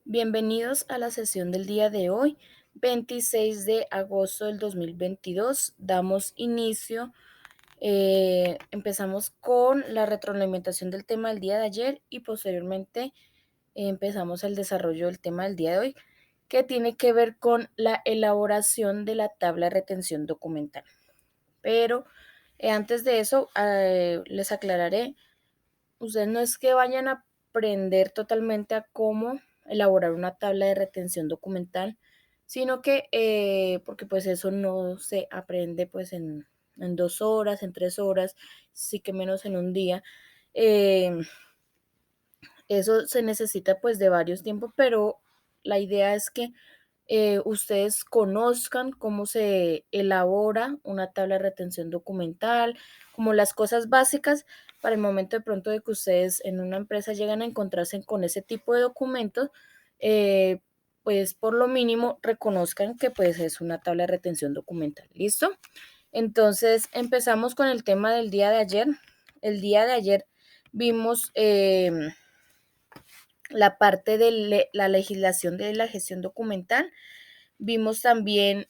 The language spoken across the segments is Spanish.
Bienvenidos a la sesión del día de hoy, 26 de agosto del 2022. Damos inicio, empezamos con la retroalimentación del tema del día de ayer y posteriormente empezamos el desarrollo del tema del día de hoy, que tiene que ver con la elaboración de la tabla de retención documental. Pero antes de eso, les aclararé. Ustedes no es que vayan a aprender totalmente a cómo elaborar una tabla de retención documental, sino que, porque pues eso no se aprende pues en 2 horas, en 3 horas, sí que menos en un día. Eh, Eso se necesita pues de varios tiempos, pero la idea es que ustedes conozcan cómo se elabora una tabla de retención documental, como las cosas básicas para el momento de pronto de que ustedes en una empresa llegan a encontrarse con ese tipo de documentos, eh, pues por lo mínimo reconozcan que pues es una tabla de retención documental. ¿Listo? Entonces empezamos con el tema del día de ayer. El día de ayer vimos la parte de la legislación de la gestión documental. Vimos también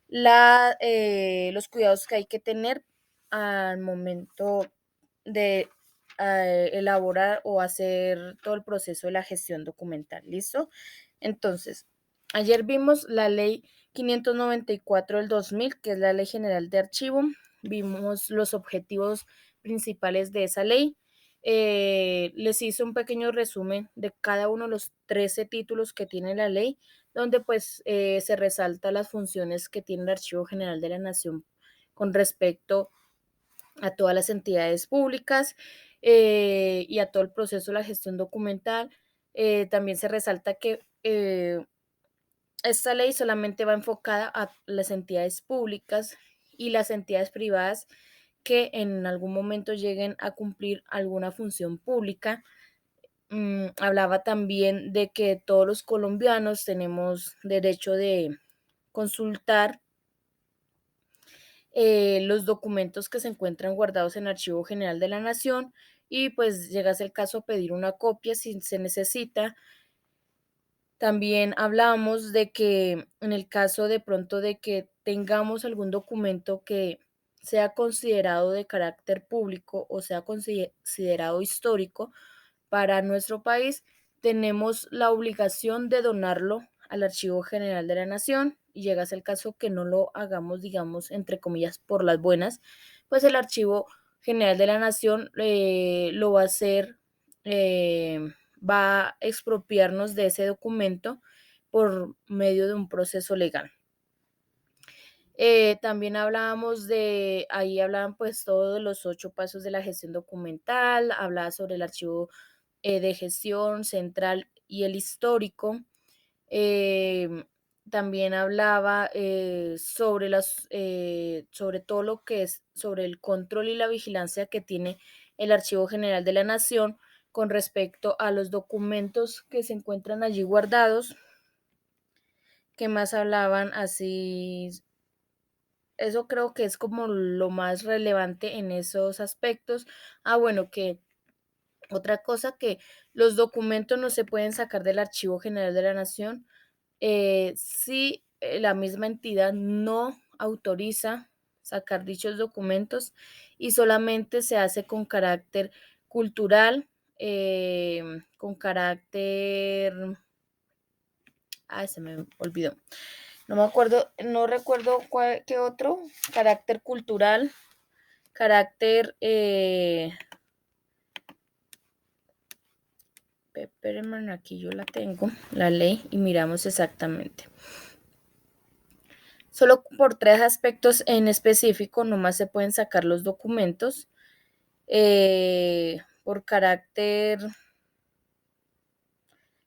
los cuidados que hay que tener al momento de elaborar o hacer todo el proceso de la gestión documental. ¿Listo? Entonces, ayer vimos la ley 594 del 2000, que es la ley general de archivo. Vimos los objetivos principales de esa ley. Les hice un pequeño resumen de cada uno de los 13 títulos que tiene la ley, donde pues se resalta las funciones que tiene el Archivo General de la Nación con respecto a todas las entidades públicas y a todo el proceso de la gestión documental. También se resalta que esta ley solamente va enfocada a las entidades públicas y las entidades privadas que en algún momento lleguen a cumplir alguna función pública. Hablaba también de que todos los colombianos tenemos derecho de consultar los documentos que se encuentran guardados en el Archivo General de la Nación y pues llegase el caso pedir una copia si se necesita. También hablamos de que en el caso de pronto de que tengamos algún documento que sea considerado de carácter público o sea considerado histórico para nuestro país, tenemos la obligación de donarlo al Archivo General de la Nación y llegase el caso que no lo hagamos, digamos, entre comillas, por las buenas, pues el Archivo General de la Nación lo va a hacer, va a expropiarnos de ese documento por medio de un proceso legal. También hablábamos de, ahí hablaban pues todos los 8 pasos de la gestión documental, hablaba sobre el archivo de gestión central y el histórico. Em, También hablaba sobre todo lo que es sobre el control y la vigilancia que tiene el Archivo General de la Nación con respecto a los documentos que se encuentran allí guardados. ¿Qué más hablaban? Así, eso creo que es como lo más relevante en esos aspectos. Bueno, que otra cosa, que los documentos no se pueden sacar del Archivo General de la Nación si la misma entidad no autoriza sacar dichos documentos y solamente se hace con carácter cultural, con carácter, se me olvidó, no me acuerdo, no recuerdo qué otro, carácter cultural, carácter, espérenme, aquí yo la tengo, la ley, y miramos exactamente. Solo por 3 aspectos en específico nomás se pueden sacar los documentos por carácter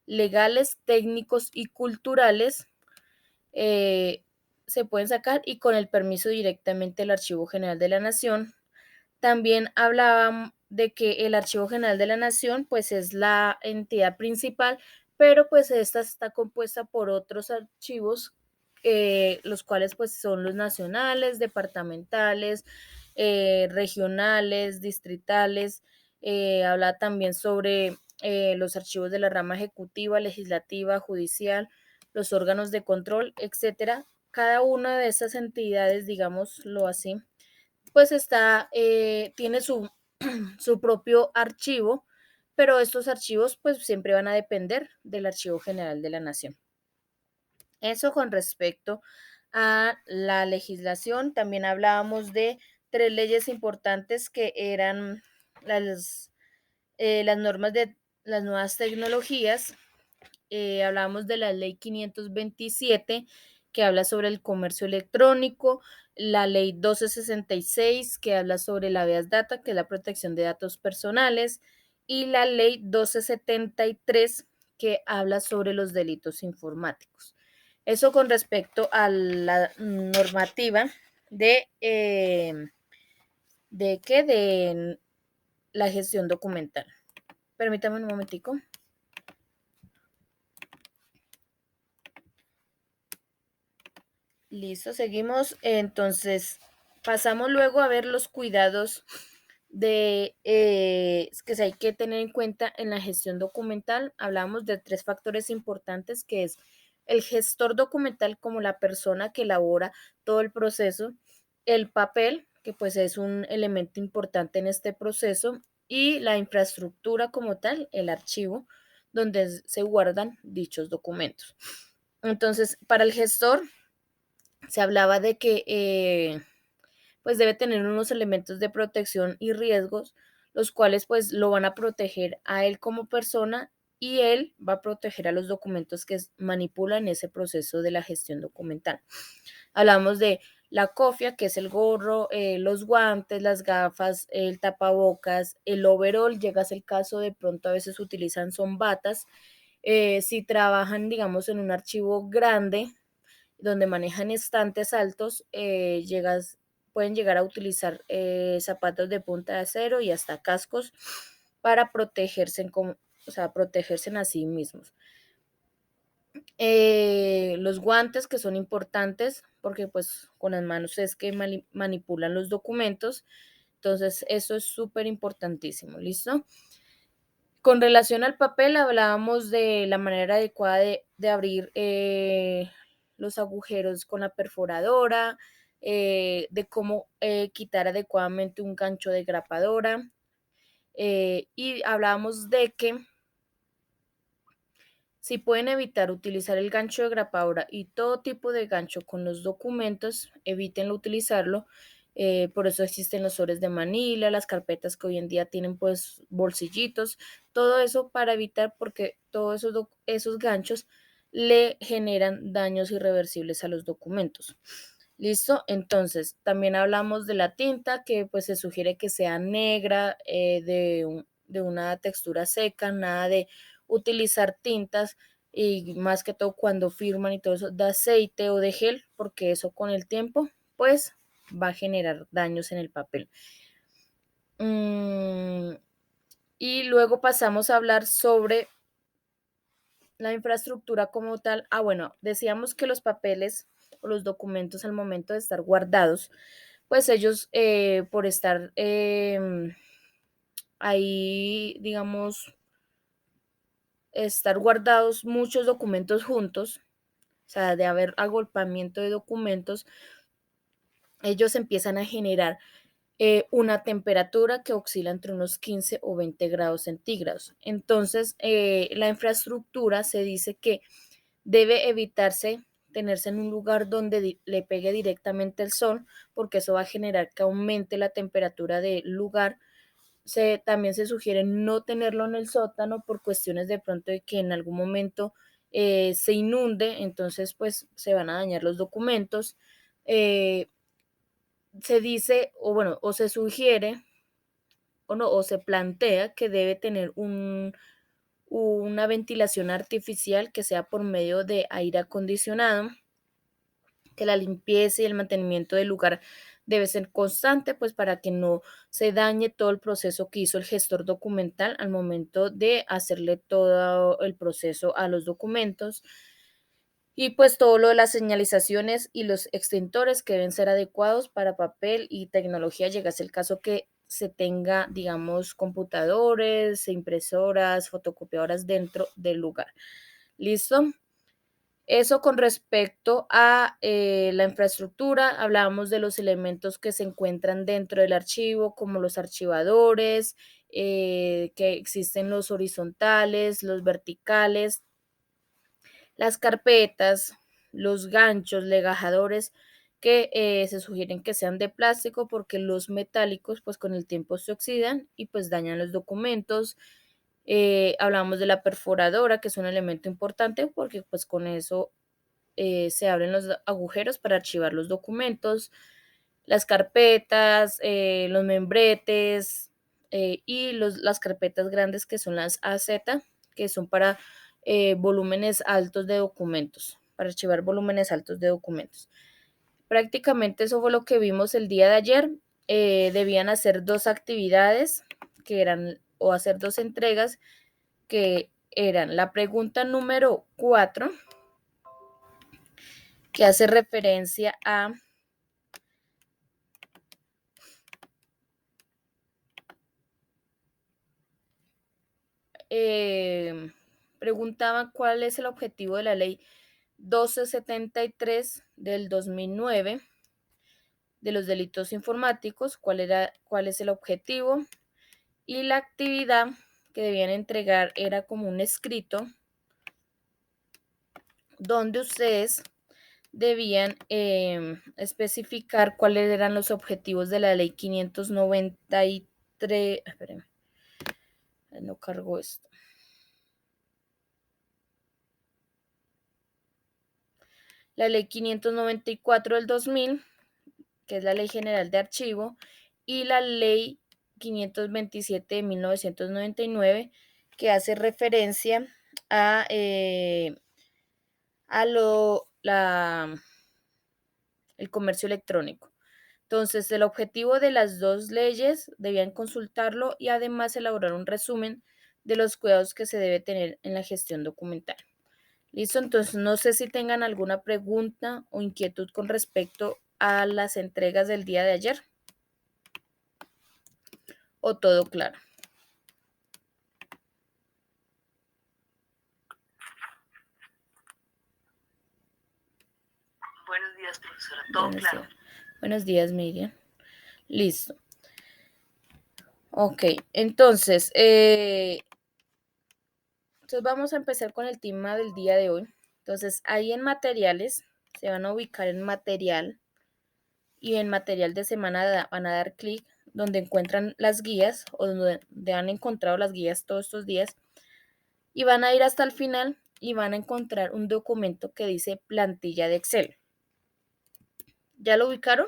legales, técnicos y culturales. eh, Se pueden sacar y con el permiso directamente del Archivo General de la Nación. También hablaban de que el Archivo General de la Nación pues es la entidad principal, pero pues esta está compuesta por otros archivos, los cuales pues son los nacionales, departamentales, regionales, distritales. Habla también sobre los archivos de la rama ejecutiva, legislativa, judicial, los órganos de control, etcétera. Cada una de esas entidades, digámoslo así, pues tiene su, su propio archivo, pero estos archivos pues siempre van a depender del Archivo General de la Nación. Eso con respecto a la legislación. También hablábamos de tres leyes importantes que eran las normas de las nuevas tecnologías. Hablábamos de la ley 527 que habla sobre el comercio electrónico, la ley 1266 que habla sobre la habeas data, que es la protección de datos personales, y la ley 1273 que habla sobre los delitos informáticos. Eso con respecto a la normativa ¿de qué? De la gestión documental. Permítame un momentico. Listo, seguimos. Entonces, pasamos luego a ver los cuidados que hay que tener en cuenta en la gestión documental. Hablamos de tres factores importantes, que es el gestor documental como la persona que elabora todo el proceso, el papel, que pues es un elemento importante en este proceso, y la infraestructura como tal, el archivo, donde se guardan dichos documentos. Entonces, para el gestor se hablaba de que pues debe tener unos elementos de protección y riesgos, los cuales pues lo van a proteger a él como persona y él va a proteger a los documentos que manipulan ese proceso de la gestión documental. Hablamos de la cofia, que es el gorro, los guantes, las gafas, el tapabocas, el overall, llega a ser el caso, de pronto a veces utilizan son batas. Si trabajan, digamos, en un archivo grande, donde manejan estantes altos, pueden llegar a utilizar zapatos de punta de acero y hasta cascos para protegerse a sí mismos. Los guantes, que son importantes porque pues con las manos es que manipulan los documentos, entonces eso es súper importantísimo. ¿Listo? Con relación al papel, hablábamos de la manera adecuada de abrir los agujeros con la perforadora, de cómo quitar adecuadamente un gancho de grapadora, y hablábamos de que si pueden evitar utilizar el gancho de grapadora y todo tipo de gancho con los documentos, evítenlo utilizarlo. Por eso existen los sobres de manila, las carpetas que hoy en día tienen pues bolsillitos, todo eso para evitar, porque todos esos ganchos le generan daños irreversibles a los documentos. ¿Listo? Entonces, también hablamos de la tinta, que pues se sugiere que sea negra, de una textura seca, nada de utilizar tintas, y más que todo cuando firman y todo eso, de aceite o de gel, porque eso con el tiempo pues va a generar daños en el papel. Y luego pasamos a hablar sobre la infraestructura como tal. Bueno, decíamos que los papeles o los documentos, al momento de estar guardados, pues ellos, por estar ahí, digamos, estar guardados muchos documentos juntos, o sea, de haber agolpamiento de documentos, ellos empiezan a generar una temperatura que oscila entre unos 15 o 20 grados centígrados. Entonces, la infraestructura se dice que debe evitarse tenerse en un lugar donde le pegue directamente el sol, porque eso va a generar que aumente la temperatura del lugar. También se sugiere no tenerlo en el sótano por cuestiones de pronto de que en algún momento se inunde, entonces pues se van a dañar los documentos. Eh, Se dice, o bueno, o se sugiere, o no, o se plantea que debe tener una ventilación artificial que sea por medio de aire acondicionado, que la limpieza y el mantenimiento del lugar debe ser constante, pues para que no se dañe todo el proceso que hizo el gestor documental al momento de hacerle todo el proceso a los documentos. Y pues todo lo de las señalizaciones y los extintores que deben ser adecuados para papel y tecnología, llegase el caso que se tenga, digamos, computadores, impresoras, fotocopiadoras dentro del lugar. ¿Listo? Eso con respecto a la infraestructura, hablábamos de los elementos que se encuentran dentro del archivo, como los archivadores, que existen los horizontales, los verticales, las carpetas, los ganchos, legajadores, que se sugieren que sean de plástico porque los metálicos pues con el tiempo se oxidan y pues dañan los documentos. Hablamos de la perforadora, que es un elemento importante porque pues con eso se abren los agujeros para archivar los documentos, las carpetas, los membretes y las carpetas grandes que son las AZ, que son para volúmenes altos de documentos, para archivar volúmenes altos de documentos. Prácticamente eso fue lo que vimos el día de ayer. Debían hacer 2 actividades que eran, o hacer 2 entregas, que eran la pregunta número 4, que hace referencia a preguntaba cuál es el objetivo de la ley 1273 del 2009 de los delitos informáticos, cuál es el objetivo, y la actividad que debían entregar era como un escrito donde ustedes debían especificar cuáles eran los objetivos de la ley 593. Espérenme, no cargo esto. La ley 594 del 2000, que es la Ley General de Archivo, y la Ley 527 de 1999, que hace referencia a, el comercio electrónico. Entonces, el objetivo de las 2 leyes debían consultarlo y además elaborar un resumen de los cuidados que se debe tener en la gestión documental. Listo, entonces no sé si tengan alguna pregunta o inquietud con respecto a las entregas del día de ayer o todo claro. Buenos días, profesora. Todo claro. Buenos días, Miriam. Listo. Ok, entonces vamos a empezar con el tema del día de hoy. Entonces, ahí en materiales, se van a ubicar en material y en material de semana van a dar clic donde encuentran las guías o donde han encontrado las guías todos estos días y van a ir hasta el final y van a encontrar un documento que dice plantilla de Excel. ¿Ya lo ubicaron?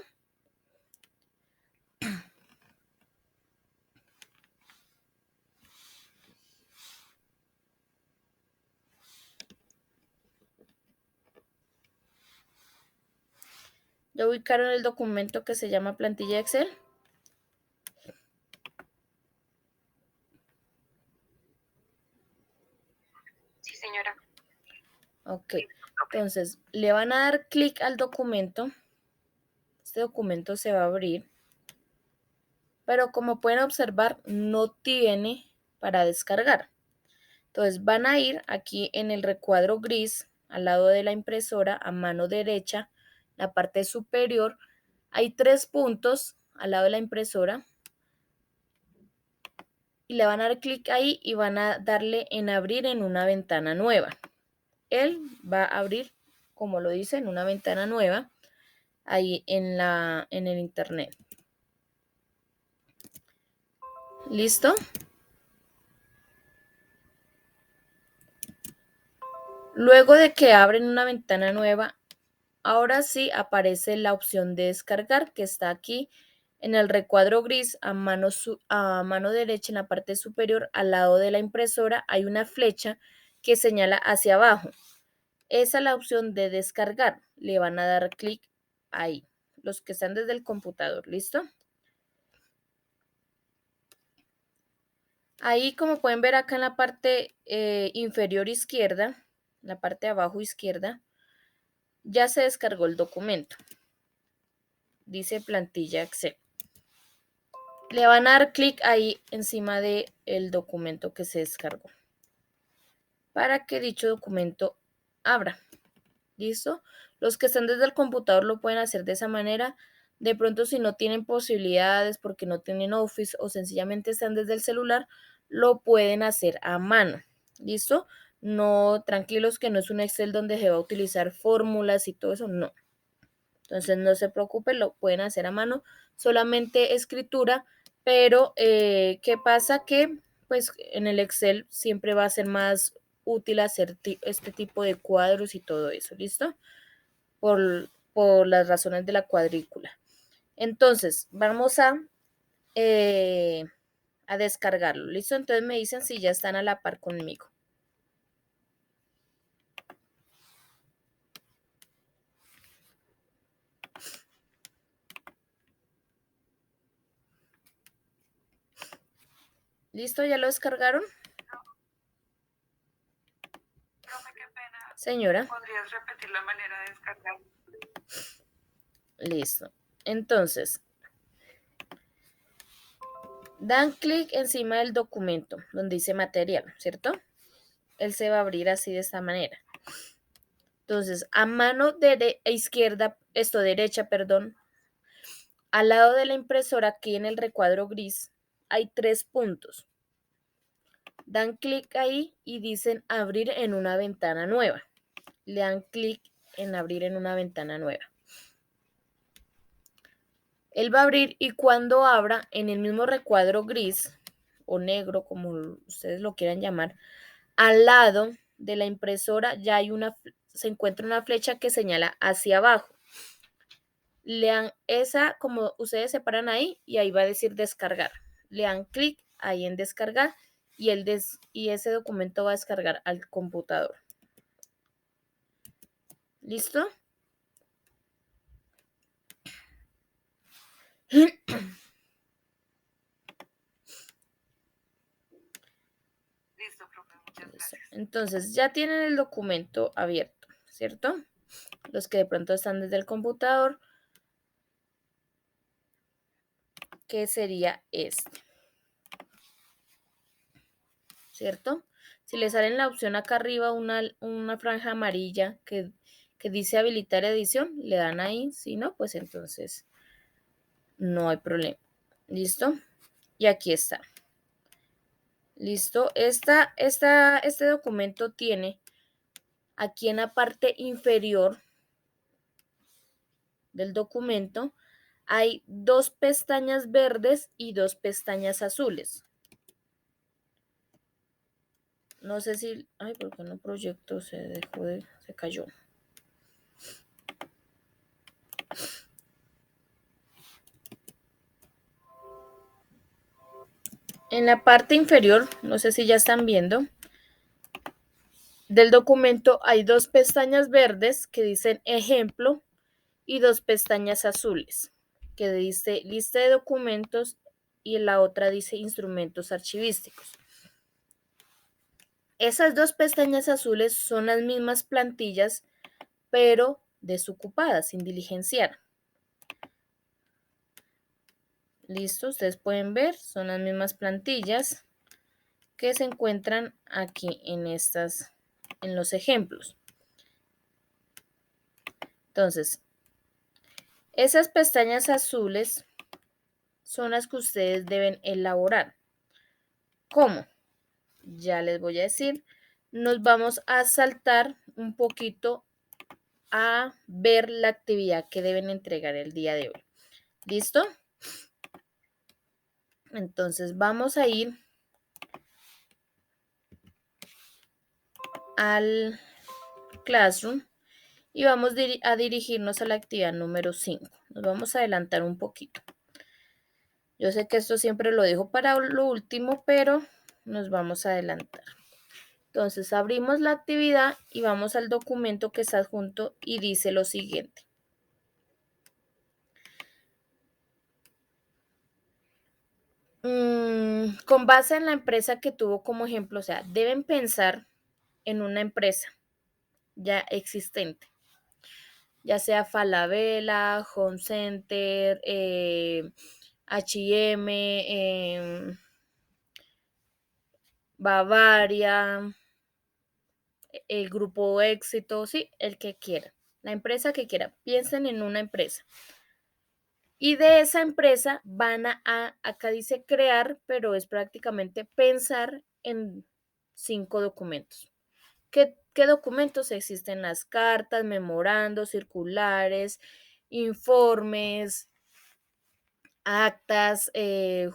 ¿Ya ubicaron el documento que se llama plantilla de Excel? Sí, señora. Ok, entonces le van a dar clic al documento. Este documento se va a abrir, pero como pueden observar, no tiene para descargar. Entonces van a ir aquí en el recuadro gris, al lado de la impresora, a mano derecha, la parte superior. Hay 3 puntos al lado de la impresora. Y le van a dar clic ahí y van a darle en abrir en una ventana nueva. Él va a abrir, como lo dice, en una ventana nueva, ahí en el internet. ¿Listo? Luego de que abren una ventana nueva, ahora sí aparece la opción de descargar, que está aquí en el recuadro gris a mano derecha en la parte superior, al lado de la impresora, hay una flecha que señala hacia abajo. Esa es la opción de descargar. Le van a dar clic ahí. Los que están desde el computador, ¿listo? Ahí, como pueden ver acá en la parte inferior izquierda, en la parte de abajo izquierda, ya se descargó el documento. Dice plantilla Excel. Le van a dar clic ahí encima del documento que se descargó para que dicho documento abra. ¿Listo? Los que están desde el computador lo pueden hacer de esa manera. De pronto, si no tienen posibilidades porque no tienen Office o sencillamente están desde el celular, lo pueden hacer a mano. ¿Listo? No, tranquilos que no es un Excel donde se va a utilizar fórmulas y todo eso, no. Entonces no se preocupen, lo pueden hacer a mano, solamente escritura, pero ¿qué pasa? Que pues en el Excel siempre va a ser más útil hacer este tipo de cuadros y todo eso, ¿listo? Por las razones de la cuadrícula. Entonces, vamos a descargarlo, ¿listo? Entonces me dicen si ya están a la par conmigo. ¿Listo? ¿Ya lo descargaron? Profe, qué pena. Señora. ¿Podrías repetir la manera de descargar? Listo. Entonces, dan clic encima del documento donde dice material, ¿cierto? Él se va a abrir así de esta manera. Entonces, a mano izquierda, derecha, perdón, al lado de la impresora, aquí en el recuadro gris, hay 3 puntos. Dan clic ahí y dicen abrir en una ventana nueva. Le dan clic en abrir en una ventana nueva. Él va a abrir y cuando abra en el mismo recuadro gris o negro, como ustedes lo quieran llamar, al lado de la impresora ya se encuentra una flecha que señala hacia abajo. Le dan esa, como ustedes se paran ahí, y ahí va a decir descargar. Le dan clic ahí en descargar y ese documento va a descargar al computador. ¿Listo? Listo, profe, muchas gracias. Entonces ya tienen el documento abierto, ¿cierto? Los que de pronto están desde el computador, que sería este, ¿cierto? Si les sale en la opción acá arriba una franja amarilla que dice habilitar edición, le dan ahí, si no, pues entonces no hay problema. ¿Listo? Y aquí está. ¿Listo? Este documento tiene aquí en la parte inferior del documento hay 2 pestañas verdes y 2 pestañas azules. No sé si, ay, ¿por qué no proyecto? Se cayó. En la parte inferior, no sé si ya están viendo, del documento hay 2 pestañas verdes que dicen ejemplo y 2 pestañas azules que dice lista de documentos y la otra dice instrumentos archivísticos. Esas 2 pestañas azules son las mismas plantillas, pero desocupadas, sin diligenciar. Listo, ustedes pueden ver, son las mismas plantillas que se encuentran aquí en los ejemplos. Entonces, esas pestañas azules son las que ustedes deben elaborar. ¿Cómo? Ya les voy a decir. Nos vamos a saltar un poquito a ver la actividad que deben entregar el día de hoy. ¿Listo? Entonces vamos a ir al Classroom y vamos a dirigirnos a la actividad número 5. Nos vamos a adelantar un poquito. Yo sé que esto siempre lo dejo para lo último, pero nos vamos a adelantar. Entonces abrimos la actividad y vamos al documento que está adjunto y dice lo siguiente. Con base en la empresa que tuvo como ejemplo, o sea, deben pensar en una empresa ya existente, ya sea Falabella, Home Center, H&M, Bavaria, el grupo Éxito, sí, el que quiera, la empresa que quiera. Piensen en una empresa. Y de esa empresa van acá dice crear, pero es prácticamente pensar en 5 documentos. ¿Qué documentos existen? Las cartas, memorandos, circulares, informes, actas,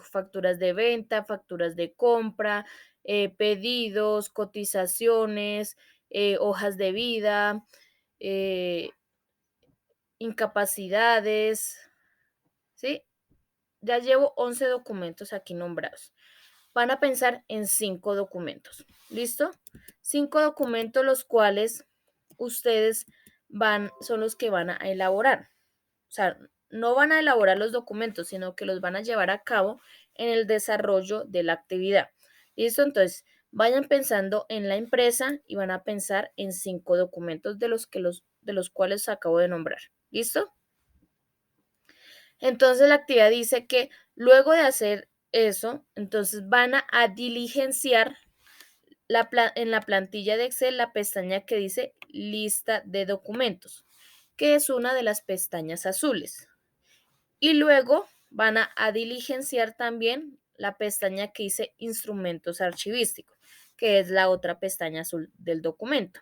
facturas de venta, facturas de compra, pedidos, cotizaciones, hojas de vida, eh, incapacidades, ¿sí? Ya llevo 11 documentos aquí nombrados. Van a pensar en 5 documentos. ¿Listo? 5 documentos los cuales ustedes son los que van a elaborar. O sea, no van a elaborar los documentos, sino que los van a llevar a cabo en el desarrollo de la actividad. ¿Listo? Entonces, vayan pensando en la empresa y van a pensar en 5 documentos de los cuales acabo de nombrar. ¿Listo? Entonces, la actividad dice que luego de hacer eso, entonces van a diligenciar en la plantilla de Excel la pestaña que dice lista de documentos, que es una de las pestañas azules. Y luego van a diligenciar también la pestaña que dice instrumentos archivísticos, que es la otra pestaña azul del documento.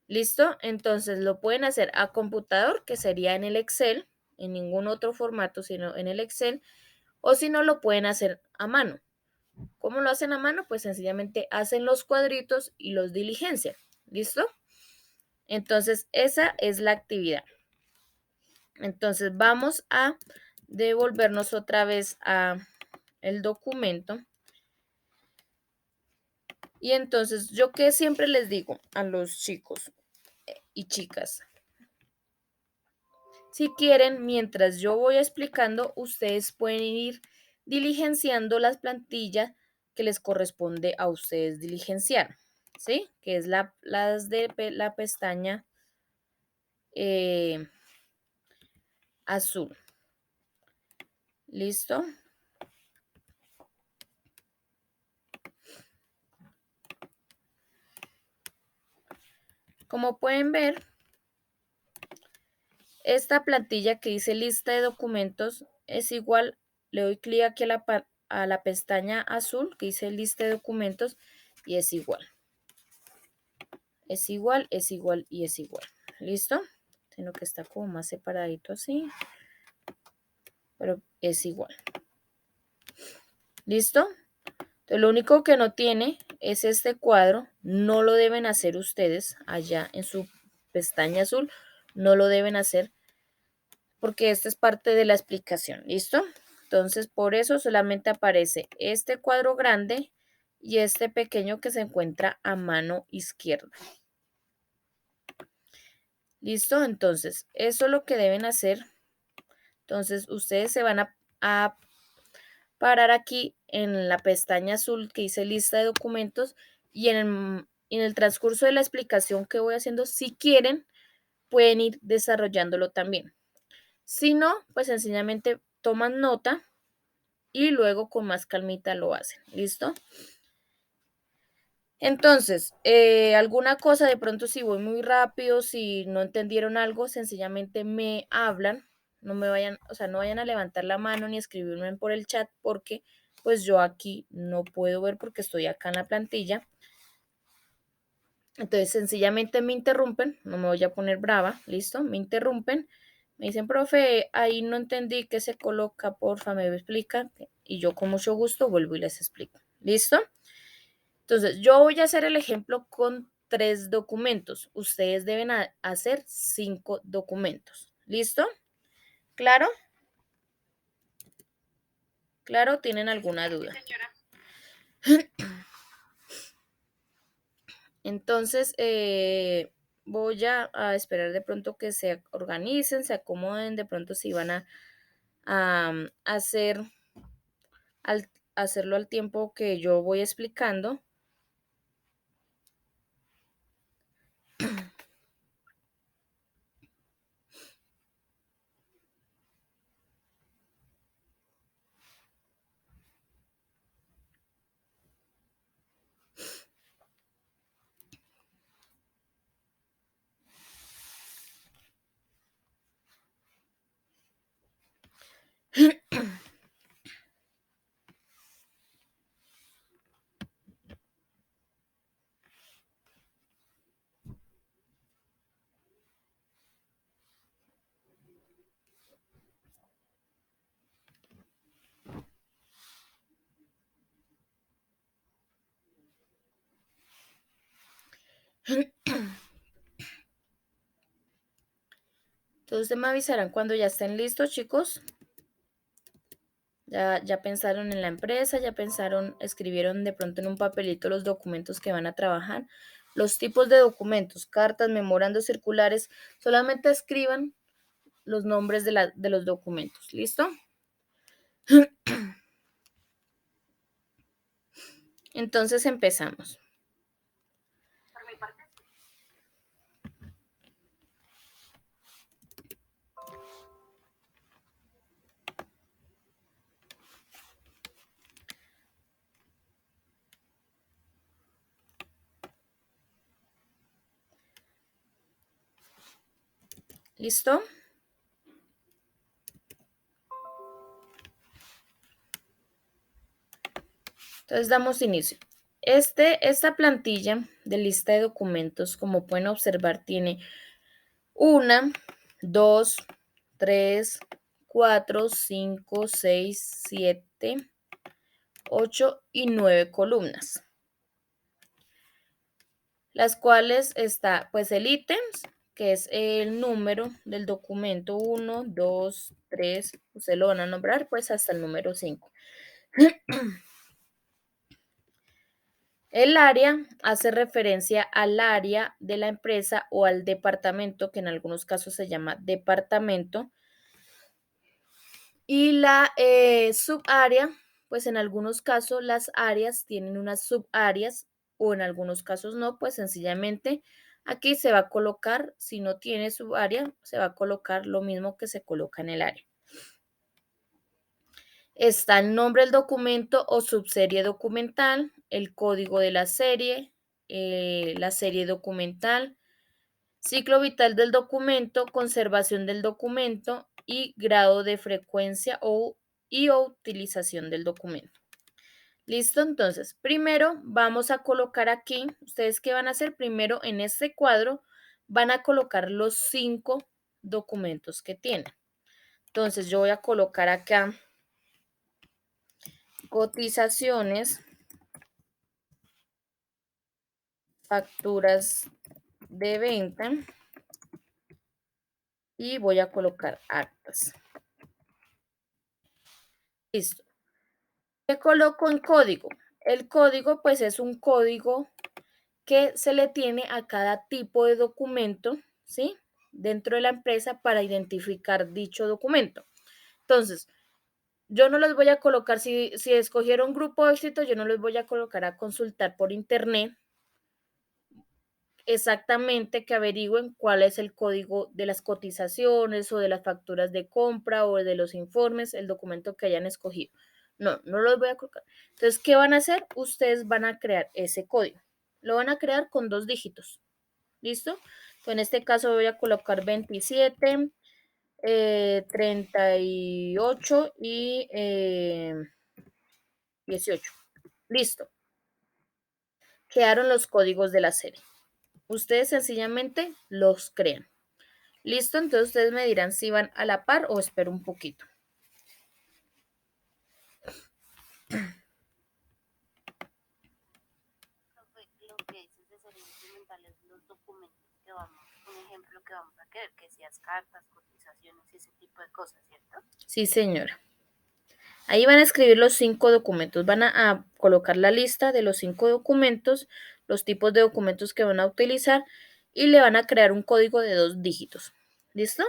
¿Listo? Entonces lo pueden hacer a computador, que sería en el Excel, en ningún otro formato, sino en el Excel, o si no, lo pueden hacer a mano. ¿Cómo lo hacen a mano? Pues sencillamente hacen los cuadritos y los diligencian. ¿Listo? Entonces, esa es la actividad. Entonces, vamos a devolvernos otra vez a el documento. Y entonces, yo que siempre les digo a los chicos y chicas, si quieren, mientras yo voy explicando, ustedes pueden ir diligenciando las plantillas que les corresponde a ustedes diligenciar, ¿sí? Que es las de la pestaña azul. ¿Listo? Como pueden ver, esta plantilla que dice lista de documentos es igual, le doy clic aquí a la pestaña azul que dice lista de documentos y es igual. Es igual, es igual y es igual. ¿Listo? Sino que está como más separadito así, pero es igual. ¿Listo? Entonces, lo único que no tiene es este cuadro. No lo deben hacer ustedes allá en su pestaña azul. No lo deben hacer porque esta es parte de la explicación. ¿Listo? Entonces, por eso solamente aparece este cuadro grande y este pequeño que se encuentra a mano izquierda. ¿Listo? Entonces, eso es lo que deben hacer. Entonces, ustedes se van a parar aquí en la pestaña azul que dice lista de documentos y en el transcurso de la explicación que voy haciendo, si quieren, pueden ir desarrollándolo también. Si no, pues sencillamente toman nota y luego con más calmita lo hacen. ¿Listo? Entonces, alguna cosa de pronto si voy muy rápido, si no entendieron algo, sencillamente me hablan, no me vayan, o sea, no vayan a levantar la mano ni escribirme por el chat porque pues yo aquí no puedo ver porque estoy acá en la plantilla. Entonces, sencillamente me interrumpen, no me voy a poner brava, ¿listo? Me interrumpen, me dicen, profe, ahí no entendí qué se coloca, porfa, me explica y yo con mucho gusto vuelvo y les explico. ¿Listo? Entonces, yo voy a hacer el ejemplo con 3 documentos. Ustedes deben hacer 5 documentos. ¿Listo? ¿Claro? ¿Claro? ¿Tienen alguna Sí, duda? señora. Entonces, voy a esperar de pronto que se organicen, se acomoden, de pronto si van a hacer, hacerlo al tiempo que yo voy explicando. Entonces me avisarán cuando ya estén listos, chicos. Ya pensaron en la empresa, ya pensaron, escribieron de pronto en un papelito los documentos que van a trabajar, los tipos de documentos, cartas, memorandos, circulares, solamente escriban los nombres de los documentos, ¿listo? Entonces empezamos. Por mi parte, ¿Listo? Entonces damos inicio. Esta plantilla de lista de documentos, como pueden observar, tiene 1, 2, 3, 4, 5, 6, 7, 8 y 9 columnas, las cuales está pues el ítems, que es el número del documento 1, 2, 3, ustedes lo van a nombrar pues hasta el número 5. El área hace referencia al área de la empresa o al departamento, que en algunos casos se llama departamento. Y la subárea, pues en algunos casos las áreas tienen unas subáreas o en algunos casos no, pues sencillamente aquí se va a colocar, si no tiene subárea, se va a colocar lo mismo que se coloca en el área. Está el nombre del documento o subserie documental, el código de la serie documental, ciclo vital del documento, conservación del documento y grado de frecuencia o utilización del documento. ¿Listo? Entonces, primero vamos a colocar aquí, ¿ustedes qué van a hacer? Primero en este cuadro van a colocar los 5 documentos que tienen. Entonces, yo voy a colocar acá cotizaciones, facturas de venta y voy a colocar actas. Listo. ¿Qué coloco en código? El código pues es un código que se le tiene a cada tipo de documento, ¿sí? Dentro de la empresa para identificar dicho documento. Entonces, yo no los voy a colocar, si escogieron grupo de éxito, yo no los voy a colocar a consultar por internet exactamente, que averigüen cuál es el código de las cotizaciones o de las facturas de compra o de los informes, el documento que hayan escogido. No, no los voy a colocar. Entonces, ¿qué van a hacer? Ustedes van a crear ese código. Lo van a crear con 2 dígitos. ¿Listo? Entonces, en este caso voy a colocar 27, 38 y 18. Listo. Quedaron los códigos de la serie. Ustedes sencillamente los crean. Listo, entonces ustedes me dirán si van a la par o espero un poquito. Lo que dices de ser instrumentales, los documentos que vamos, un ejemplo que vamos a querer, que sean cartas, cotizaciones y ese tipo de cosas, ¿cierto? Sí, señora. Ahí van a escribir los 5 documentos, van a colocar la lista de los 5 documentos, los tipos de documentos que van a utilizar y le van a crear un código de 2 dígitos. ¿Listo?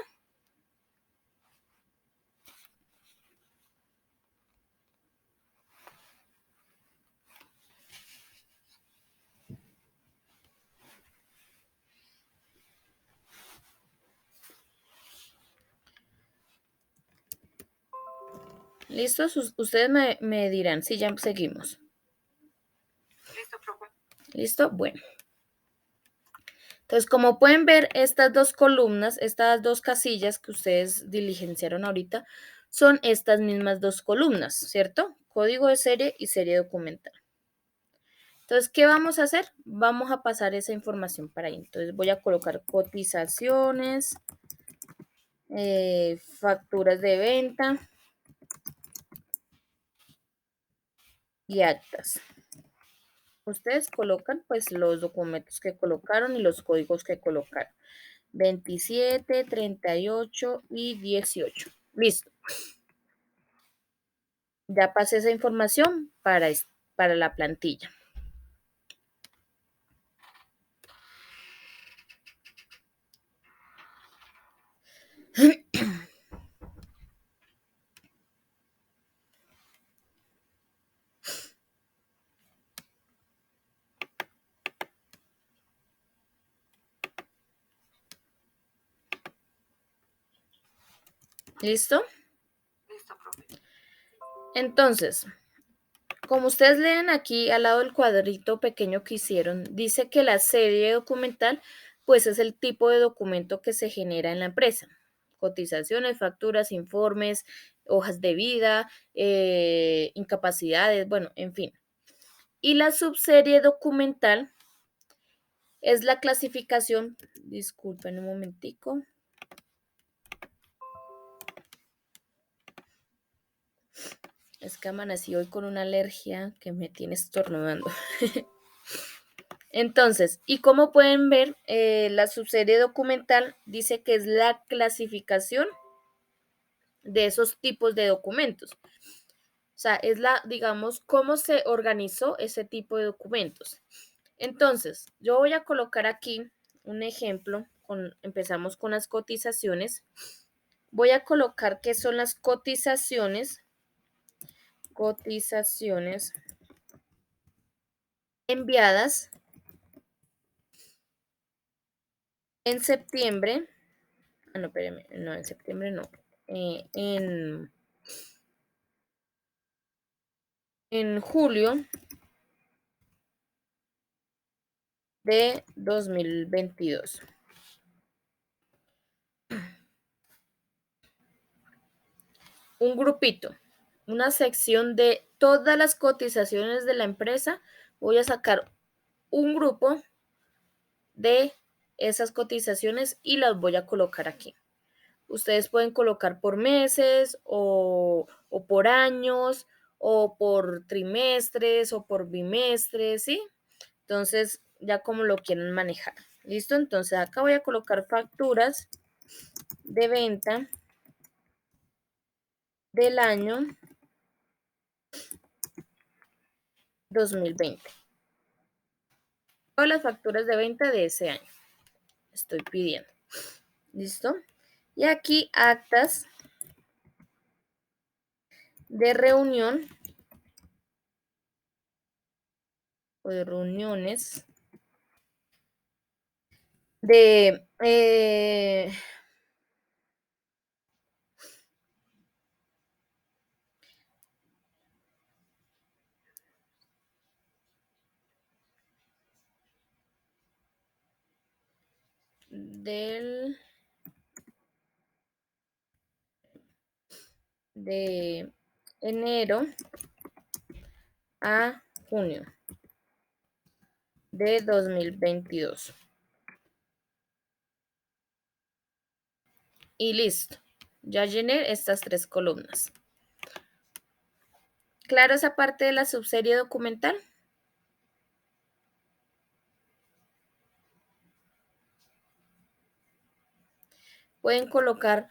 ¿Listos? Ustedes me dirán si ya seguimos. listo, profe. ¿Listo? Bueno. Entonces, como pueden ver, estas 2 columnas, estas 2 casillas que ustedes diligenciaron ahorita, son estas mismas 2 columnas, ¿cierto? Código de serie y serie documental. Entonces, ¿qué vamos a hacer? Vamos a pasar esa información para ahí. Entonces, voy a colocar cotizaciones, facturas de venta y actas. Ustedes colocan pues los documentos que colocaron y los códigos que colocaron. 27, 38 y 18. Listo. Ya pasé esa información para la plantilla. ¿Listo? Listo, profe. Entonces, como ustedes leen aquí al lado del cuadrito pequeño que hicieron, dice que la serie documental pues es el tipo de documento que se genera en la empresa. Cotizaciones, facturas, informes, hojas de vida, incapacidades, bueno, en fin. Y la subserie documental es la clasificación, disculpen un momentico. Es que amanecí hoy con una alergia que me tiene estornudando. Entonces, y como pueden ver, la subserie documental dice que es la clasificación de esos tipos de documentos. O sea, es digamos, cómo se organizó ese tipo de documentos. Entonces, yo voy a colocar aquí un ejemplo. Empezamos con las cotizaciones. Voy a colocar qué son las cotizaciones. Cotizaciones enviadas en septiembre. No, espérame, no, en septiembre no. En julio de 2022. Un grupito, una sección de todas las cotizaciones de la empresa. Voy a sacar un grupo de esas cotizaciones y las voy a colocar aquí. Ustedes pueden colocar por meses o por años o por trimestres o por bimestres, ¿sí? Entonces, ya como lo quieren manejar. ¿Listo? Entonces, acá voy a colocar facturas de venta del año 2020. Todas las facturas de venta de ese año. Estoy pidiendo. ¿Listo? Y aquí actas de reunión o de reuniones de del de enero a junio de 2022. Y listo. Ya llené estas 3 columnas. ¿Claro esa parte de la subserie documental? Pueden colocar,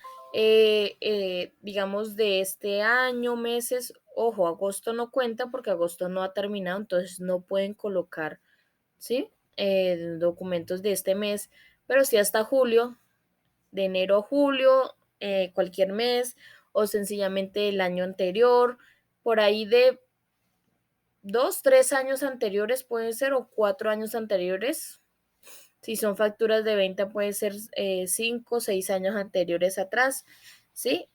digamos, de este año, meses. Ojo, agosto no cuenta porque agosto no ha terminado, entonces no pueden colocar, ¿sí? Documentos de este mes, pero sí hasta julio, de enero a julio, cualquier mes, o sencillamente el año anterior, por ahí de 2, 3 años anteriores pueden ser, o 4 años anteriores. Si son facturas de venta, puede ser 5 o 6 años anteriores atrás, ¿sí?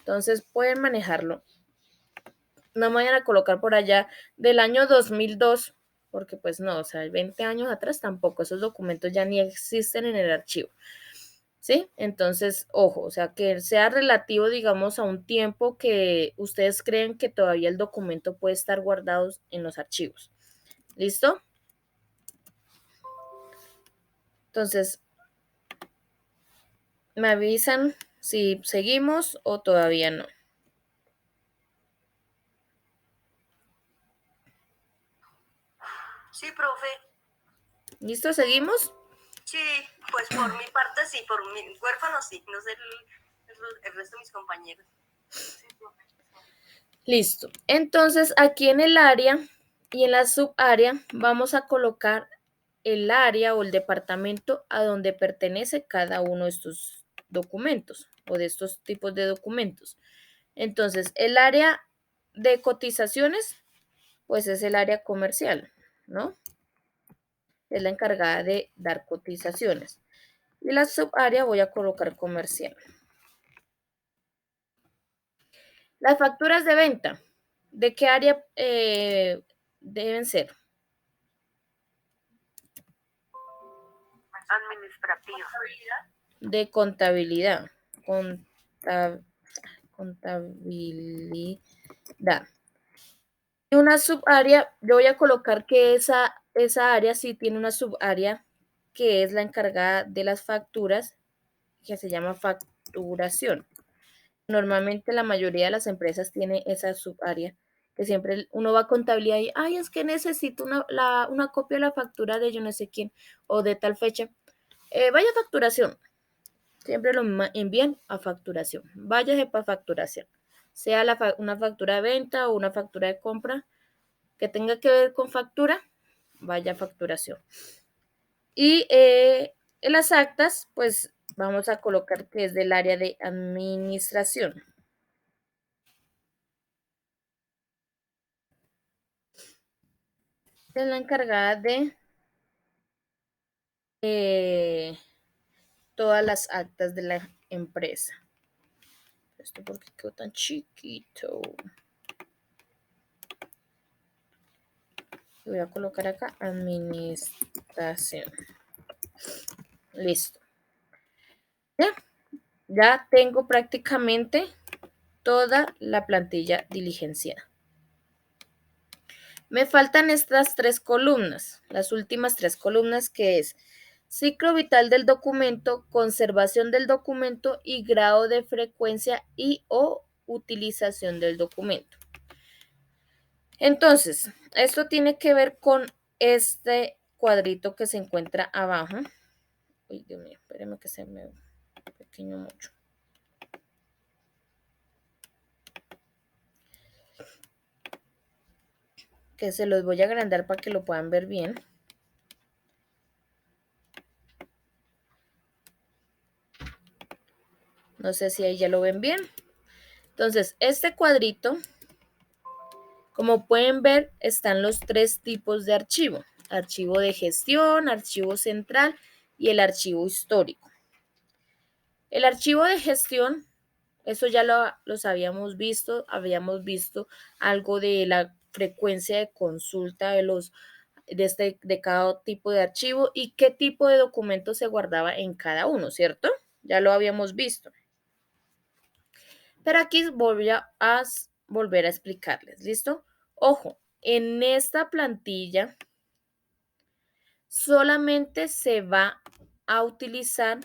Entonces pueden manejarlo. No me vayan a colocar por allá del año 2002, porque pues no, o sea, 20 años atrás tampoco, esos documentos ya ni existen en el archivo, ¿sí? Entonces, ojo, o sea, que sea relativo, digamos, a un tiempo que ustedes creen que todavía el documento puede estar guardado en los archivos. ¿Listo? Entonces, me avisan si seguimos o todavía no. Sí, profe. ¿Listo? ¿Seguimos? Sí, pues por mi parte sí, por mi huérfano sí, no sé el resto de mis compañeros. Sí, profe. Listo. Entonces, aquí en el área y en la subárea vamos a colocar el área o el departamento a donde pertenece cada uno de estos documentos o de estos tipos de documentos. Entonces, el área de cotizaciones, pues es el área comercial, ¿no? Es la encargada de dar cotizaciones. Y la subárea voy a colocar comercial. Las facturas de venta, ¿de qué área deben ser? Administrativa. De contabilidad. Contabilidad. Y una subárea, yo voy a colocar que esa área sí tiene una subárea que es la encargada de las facturas, que se llama facturación. Normalmente la mayoría de las empresas tiene esa subárea, que siempre uno va a contabilidad y, ay, es que necesito una copia de la factura de yo no sé quién o de tal fecha. Vaya a facturación. Siempre lo envían a facturación. Váyase para facturación. Sea una factura de venta o una factura de compra que tenga que ver con factura, vaya a facturación. Y en las actas, pues vamos a colocar que es del área de administración. Es la encargada de todas las actas de la empresa. Esto porque quedó tan chiquito. Voy a colocar acá administración. Listo. Ya tengo prácticamente toda la plantilla diligenciada. Me faltan estas 3 columnas, las últimas 3 columnas, que es ciclo vital del documento, conservación del documento y grado de frecuencia y o utilización del documento. Entonces, esto tiene que ver con este cuadrito que se encuentra abajo. Uy, Dios mío, espérenme que se me pequeño mucho. Que se los voy a agrandar para que lo puedan ver bien. No sé si ahí ya lo ven bien. Entonces, este cuadrito, como pueden ver, están los 3 tipos de archivo. Archivo de gestión, archivo central y el archivo histórico. El archivo de gestión, eso ya los habíamos visto algo de la frecuencia de consulta de cada tipo de archivo y qué tipo de documento se guardaba en cada uno, ¿cierto? Ya lo habíamos visto. Pero aquí voy a volver a explicarles, ¿listo? Ojo, en esta plantilla solamente se va a utilizar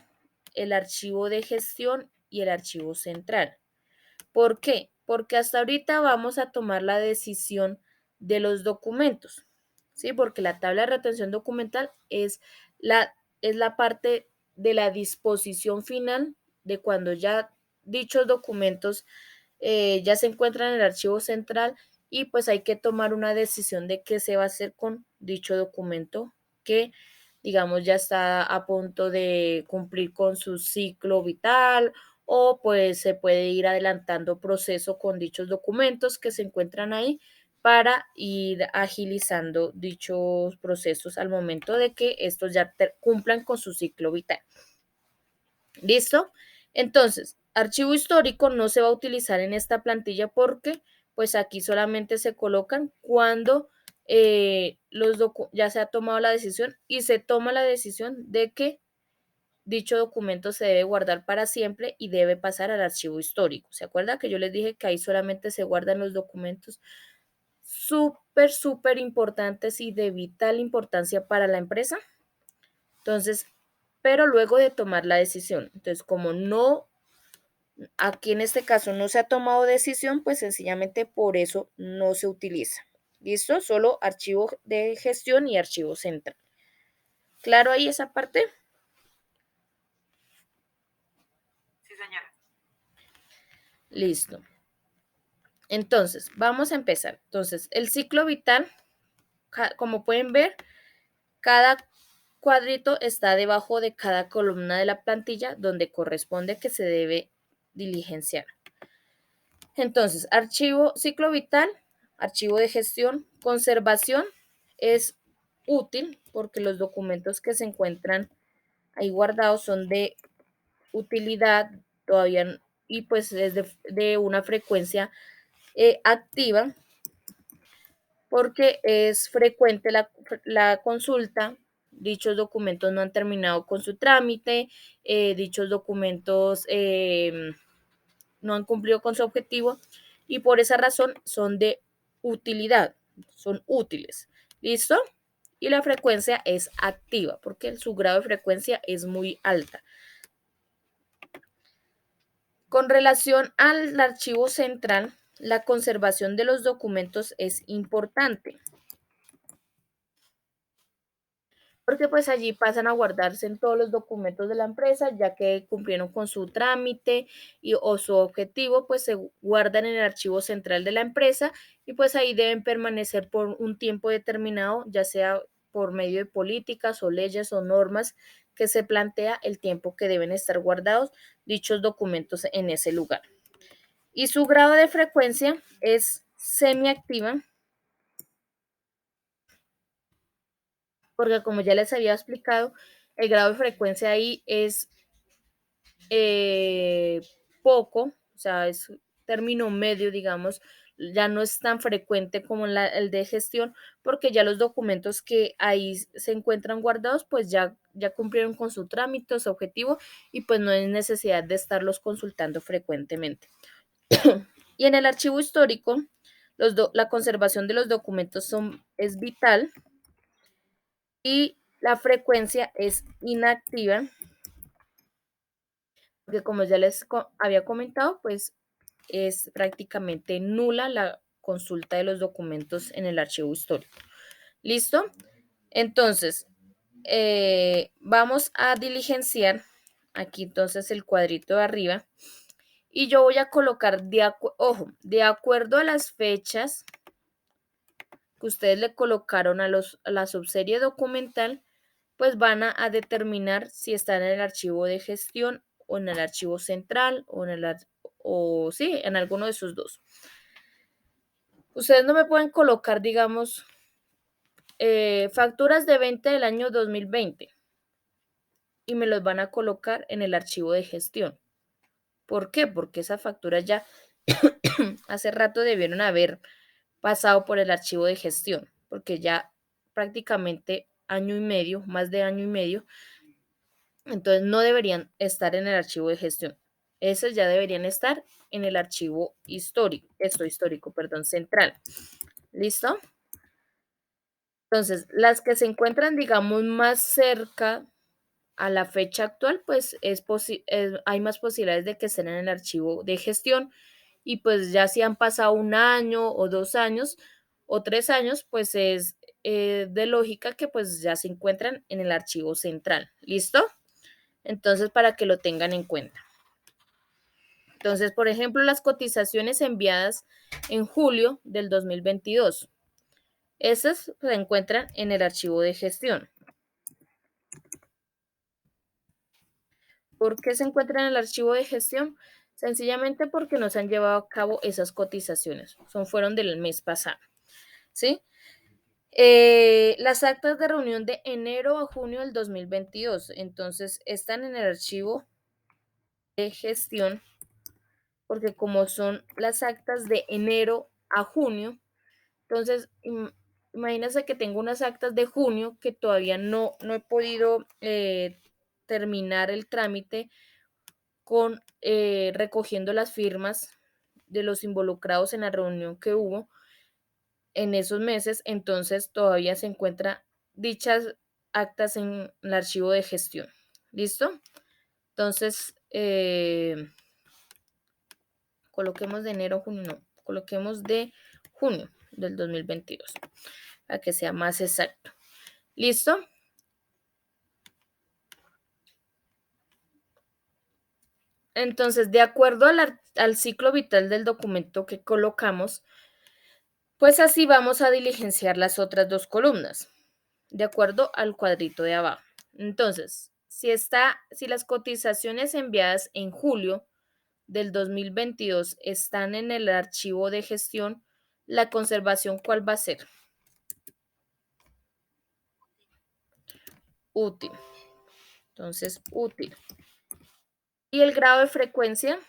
el archivo de gestión y el archivo central. ¿Por qué? Porque hasta ahorita vamos a tomar la decisión de los documentos, ¿sí? Porque la tabla de retención documental es la parte de la disposición final de cuando ya dichos documentos ya se encuentran en el archivo central y pues hay que tomar una decisión de qué se va a hacer con dicho documento que digamos ya está a punto de cumplir con su ciclo vital o pues se puede ir adelantando proceso con dichos documentos que se encuentran ahí para ir agilizando dichos procesos al momento de que estos ya cumplan con su ciclo vital. ¿Listo? Entonces, archivo histórico no se va a utilizar en esta plantilla porque pues aquí solamente se colocan cuando ya se ha tomado la decisión y se toma la decisión de que dicho documento se debe guardar para siempre y debe pasar al archivo histórico. ¿Se acuerda que yo les dije que ahí solamente se guardan los documentos súper importantes y de vital importancia para la empresa? Entonces, pero luego de tomar la decisión. Entonces, como no, aquí en este caso no se ha tomado decisión, pues sencillamente por eso no se utiliza. ¿Listo? Solo archivo de gestión y archivo central. ¿Claro ahí esa parte? Sí, señora. Listo. Entonces, vamos a empezar. Entonces, el ciclo vital, como pueden ver, cada cuadrito está debajo de cada columna de la plantilla donde corresponde que se debe diligenciar. Entonces, archivo ciclo vital, archivo de gestión, conservación es útil porque los documentos que se encuentran ahí guardados son de utilidad todavía y pues es de una frecuencia activa porque es frecuente la consulta. Dichos documentos no han terminado con su trámite, dichos documentos no han cumplido con su objetivo y por esa razón son de utilidad, son útiles. ¿Listo? Y la frecuencia es activa porque su grado de frecuencia es muy alta. Con relación al archivo central, la conservación de los documentos es importante, porque pues allí pasan a guardarse en todos los documentos de la empresa, ya que cumplieron con su trámite o su objetivo, pues se guardan en el archivo central de la empresa y pues ahí deben permanecer por un tiempo determinado, ya sea por medio de políticas o leyes o normas que se plantea el tiempo que deben estar guardados dichos documentos en ese lugar. Y su grado de frecuencia es semiactiva, porque como ya les había explicado, el grado de frecuencia ahí es poco, o sea, es término medio, digamos, ya no es tan frecuente como el de gestión, porque ya los documentos que ahí se encuentran guardados, pues ya cumplieron con su trámite, su objetivo, y pues no hay necesidad de estarlos consultando frecuentemente. Y en el archivo histórico, la conservación de los documentos es vital y la frecuencia es inactiva, porque como ya les había comentado, pues es prácticamente nula la consulta de los documentos en el archivo histórico. ¿Listo? Entonces, vamos a diligenciar aquí entonces el cuadrito de arriba y yo voy a colocar, de acuerdo a las fechas que ustedes le colocaron a la subserie documental, pues van a determinar si están en el archivo de gestión o en el archivo central o sí, en alguno de esos dos. Ustedes no me pueden colocar, digamos, facturas de venta del año 2020 y me los van a colocar en el archivo de gestión. ¿Por qué? Porque esas facturas ya hace rato debieron haber pasado por el archivo de gestión, porque ya prácticamente año y medio, más de año y medio, entonces no deberían estar en el archivo de gestión. Esos ya deberían estar en el archivo histórico, central. ¿Listo? Entonces, las que se encuentran, digamos, más cerca a la fecha actual, pues hay más posibilidades de que estén en el archivo de gestión y pues ya si han pasado un año o 2 años o 3 años, pues es de lógica que pues ya se encuentran en el archivo central. ¿Listo? Entonces, para que lo tengan en cuenta. Entonces, por ejemplo, las cotizaciones enviadas en julio del 2022. Esas se encuentran en el archivo de gestión. ¿Por qué se encuentran en el archivo de gestión? Sencillamente porque no se han llevado a cabo esas cotizaciones. Fueron del mes pasado. ¿Sí? Las actas de reunión de enero a junio del 2022. Entonces, están en el archivo de gestión porque como son las actas de enero a junio, entonces imagínense que tengo unas actas de junio que todavía no he podido terminar el trámite con recogiendo las firmas de los involucrados en la reunión que hubo en esos meses, entonces todavía se encuentran dichas actas en el archivo de gestión. ¿Listo? Entonces, coloquemos de enero a junio, no, coloquemos de junio. del 2022, para que sea más exacto. ¿Listo? Entonces, de acuerdo al ciclo vital del documento que colocamos, pues así vamos a diligenciar las otras dos columnas, de acuerdo al cuadrito de abajo. Entonces, si las cotizaciones enviadas en julio del 2022 están en el archivo de gestión, la conservación, ¿cuál va a ser? Útil. Entonces, útil. ¿Y el grado de frecuencia?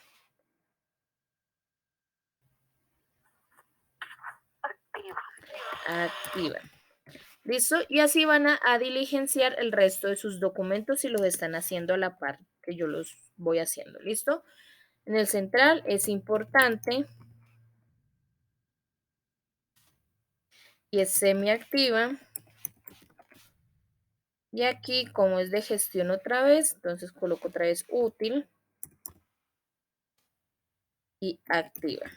Activa. ¿Listo? Y así van a diligenciar el resto de sus documentos si los están haciendo a la par que yo los voy haciendo. ¿Listo? En el central es importante y es semiactiva. Y aquí, como es de gestión otra vez, entonces coloco otra vez útil y activa.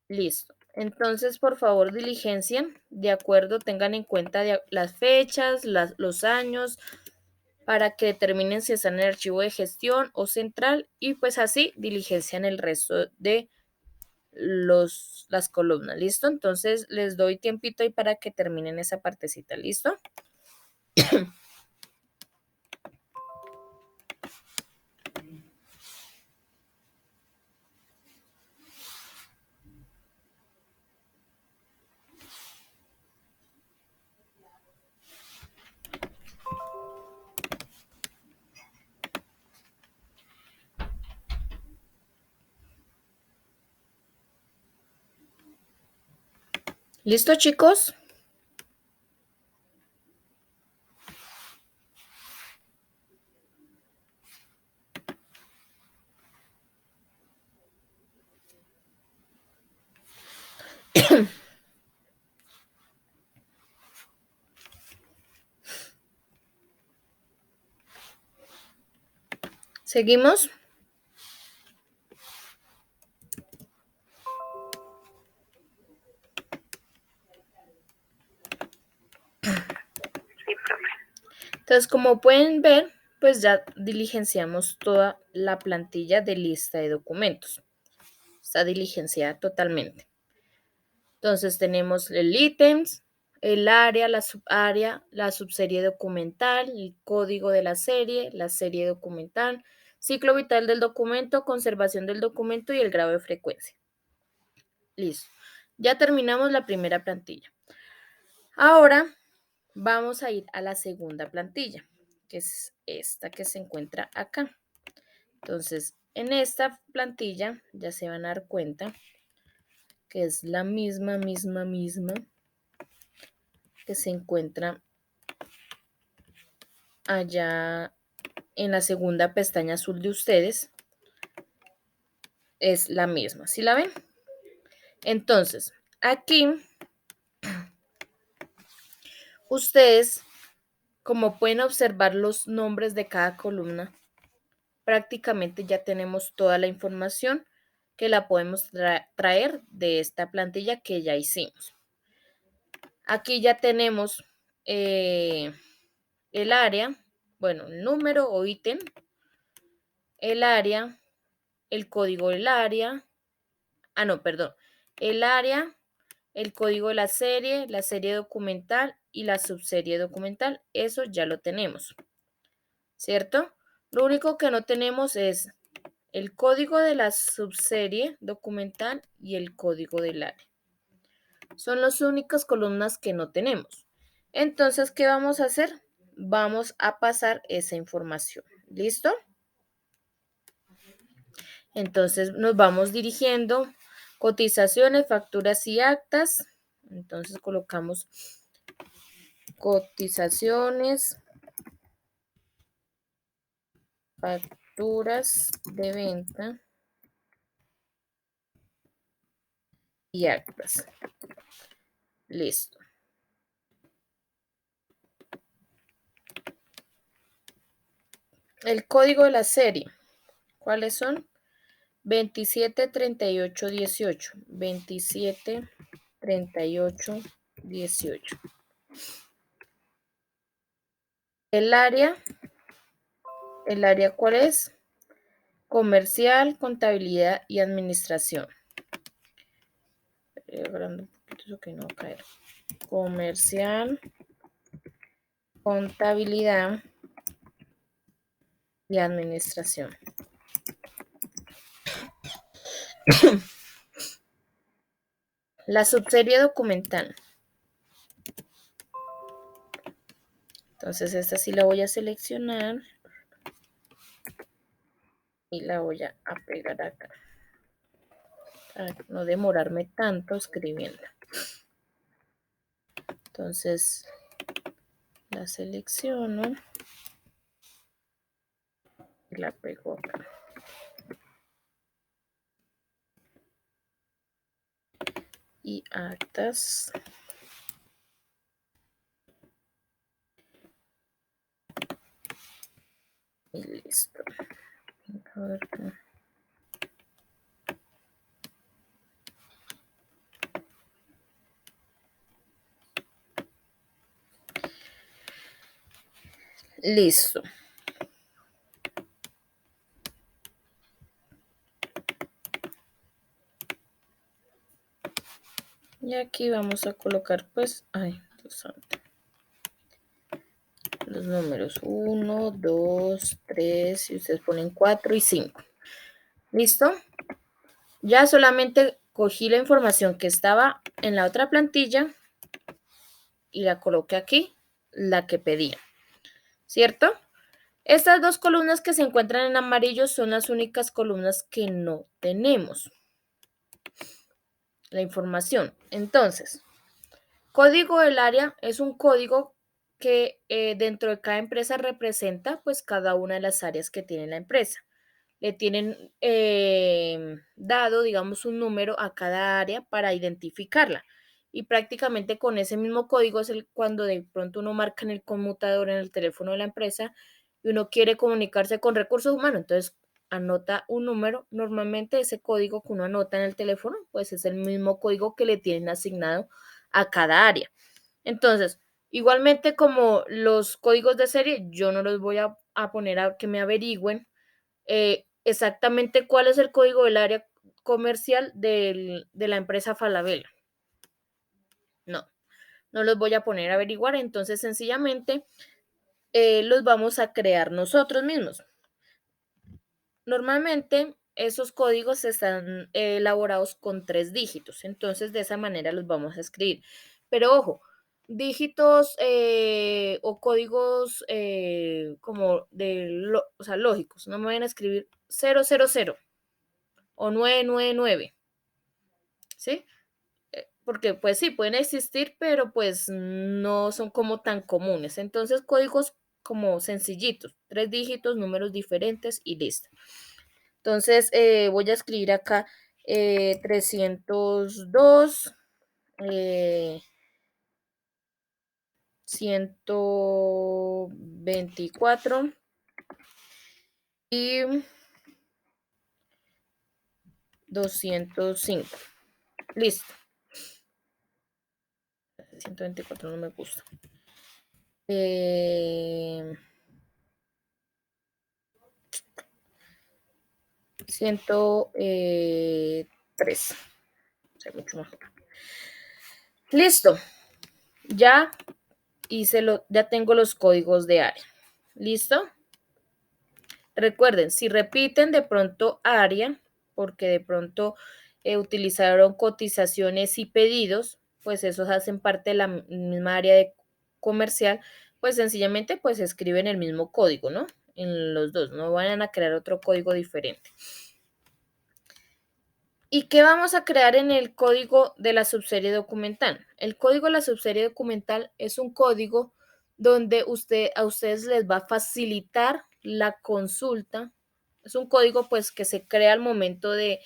Listo. Entonces, por favor, diligencien, de acuerdo, tengan en cuenta las fechas, los años, para que determinen si están en el archivo de gestión o central y pues así diligencian el resto de las columnas. ¿Listo? Entonces, les doy tiempito ahí para que terminen esa partecita. ¿Listo? ¿Listo, chicos? ¿Seguimos? Sí, profe. Entonces, como pueden ver, pues ya diligenciamos toda la plantilla de lista de documentos. Está diligenciada totalmente. Entonces, tenemos el ítems, el área, la subárea, la subserie documental, el código de la serie documental, ciclo vital del documento, conservación del documento y el grado de frecuencia. Listo. Ya terminamos la primera plantilla. Ahora vamos a ir a la segunda plantilla, que es esta que se encuentra acá. Entonces, en esta plantilla ya se van a dar cuenta que es la misma que se encuentra allá en la segunda pestaña azul de ustedes. Es la misma, ¿sí la ven? Entonces, aquí ustedes, como pueden observar los nombres de cada columna, prácticamente ya tenemos toda la información que la podemos traer de esta plantilla que ya hicimos. Aquí ya tenemos el área, bueno, el número o ítem, el área, el código del área, el área, el código de la serie documental y la subserie documental. Eso ya lo tenemos, ¿cierto? Lo único que no tenemos es el código de la subserie documental y el código del área. Son las únicas columnas que no tenemos. Entonces, ¿qué vamos a hacer? Vamos a pasar esa información. ¿Listo? Entonces, nos vamos dirigiendo. Cotizaciones, facturas y actas. Entonces, colocamos cotizaciones, facturas de venta y actas. Listo. El código de la serie. ¿Cuáles son? 273818. 273818. 3818. El área ¿cuál es? Comercial, contabilidad y administración. Agrando un poquito eso que no va a caer. Comercial, contabilidad y administración. La subserie documental. Entonces esta sí la voy a seleccionar y la voy a pegar acá. Para no demorarme tanto escribiendo. Entonces la selecciono y la pego acá. Y actas. Y listo. A ver qué. Listo. Y aquí vamos a colocar pues, Dios santo, los números 1, 2, 3, y ustedes ponen 4 y 5. ¿Listo? Ya solamente cogí la información que estaba en la otra plantilla y la coloqué aquí, la que pedía, ¿cierto? Estas dos columnas que se encuentran en amarillo son las únicas columnas que no tenemos la información. Entonces, código del área es un código que dentro de cada empresa representa pues cada una de las áreas que tiene la empresa. Le tienen dado, digamos, un número a cada área para identificarla. Y prácticamente con ese mismo código es cuando de pronto uno marca en el conmutador, en el teléfono de la empresa, y uno quiere comunicarse con recursos humanos. Entonces, anota un número. Normalmente ese código que uno anota en el teléfono, pues es el mismo código que le tienen asignado a cada área. Entonces, igualmente como los códigos de serie, yo no los voy a poner a que me averigüen exactamente cuál es el código del área comercial de la empresa Falabella. No los voy a poner a averiguar, entonces sencillamente los vamos a crear nosotros mismos. Normalmente esos códigos están elaborados con 3 dígitos, entonces de esa manera los vamos a escribir. Pero ojo, dígitos o códigos como lógicos, no me vayan a escribir 000 o 999, ¿sí? Porque pues sí, pueden existir, pero pues no son como tan comunes. Entonces, códigos como sencillitos, 3 dígitos, números diferentes y listo. Entonces, voy a escribir acá 302, 124 y 205. Listo. 124 no me gusta. 103. Mucho mejor. Listo. Ya ya tengo los códigos de área. ¿Listo? Recuerden, si repiten de pronto área, porque de pronto utilizaron cotizaciones y pedidos, pues esos hacen parte de la misma área comercial, pues sencillamente pues escriben el mismo código, ¿no? En los dos, no vayan a crear otro código diferente. ¿Y qué vamos a crear en el código de la subserie documental? El código de la subserie documental es un código donde a ustedes les va a facilitar la consulta. Es un código pues que se crea al momento de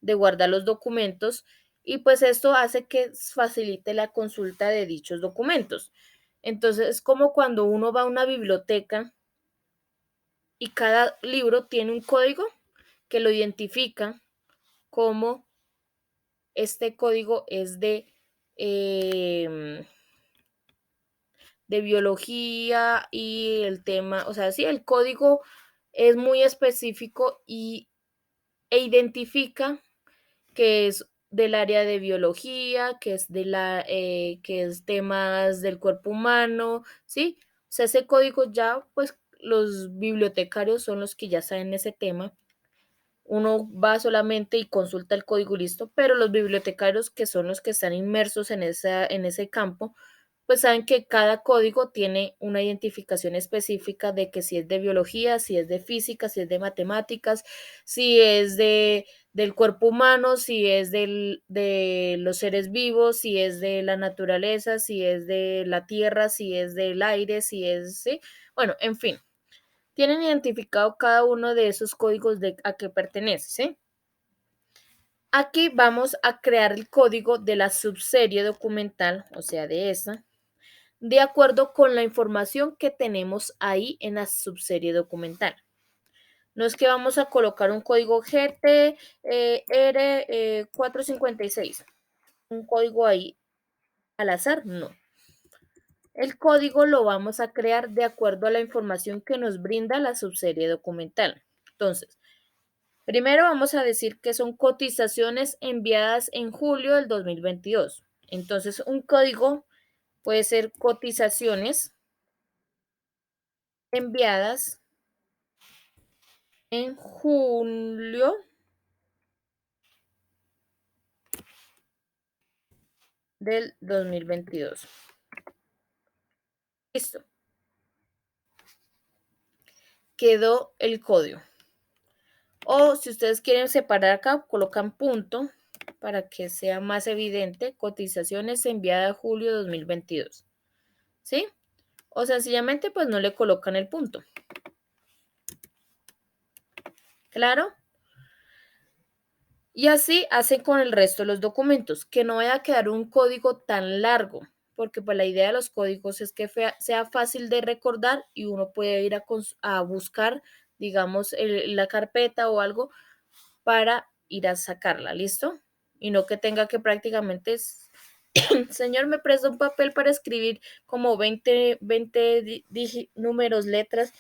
guardar los documentos y pues esto hace que facilite la consulta de dichos documentos. Entonces es como cuando uno va a una biblioteca y cada libro tiene un código que lo identifica como este código es de de biología y el tema, o sea, sí, el código es muy específico e identifica que es del área de biología, que es temas del cuerpo humano, ¿sí? O sea, ese código ya, pues los bibliotecarios son los que ya saben ese tema. Uno va solamente y consulta el código y listo, pero los bibliotecarios, que son los que están inmersos en ese campo, pues saben que cada código tiene una identificación específica de que si es de biología, si es de física, si es de matemáticas, si es del cuerpo humano, si es de los seres vivos, si es de la naturaleza, si es de la tierra, si es del aire, si es, ¿sí? Bueno, en fin, tienen identificado cada uno de esos códigos a qué pertenece, ¿sí? Aquí vamos a crear el código de la subserie documental, o sea, de esa, de acuerdo con la información que tenemos ahí en la subserie documental. No es que vamos a colocar un código GTR 456, un código ahí al azar, no. El código lo vamos a crear de acuerdo a la información que nos brinda la subserie documental. Entonces, primero vamos a decir que son cotizaciones enviadas en julio del 2022. Entonces, un código puede ser cotizaciones enviadas en julio del 2022. Listo. Quedó el código. O si ustedes quieren separar acá, colocan punto para que sea más evidente. Cotizaciones enviadas a julio 2022. ¿Sí? O sencillamente pues no le colocan el punto. ¿Claro? Y así hacen con el resto de los documentos, que no vaya a quedar un código tan largo, porque pues la idea de los códigos es que sea fácil de recordar y uno puede ir a buscar, digamos, la carpeta o algo para ir a sacarla, ¿listo? Y no que tenga que prácticamente, señor, me presta un papel para escribir como 20 números, letras,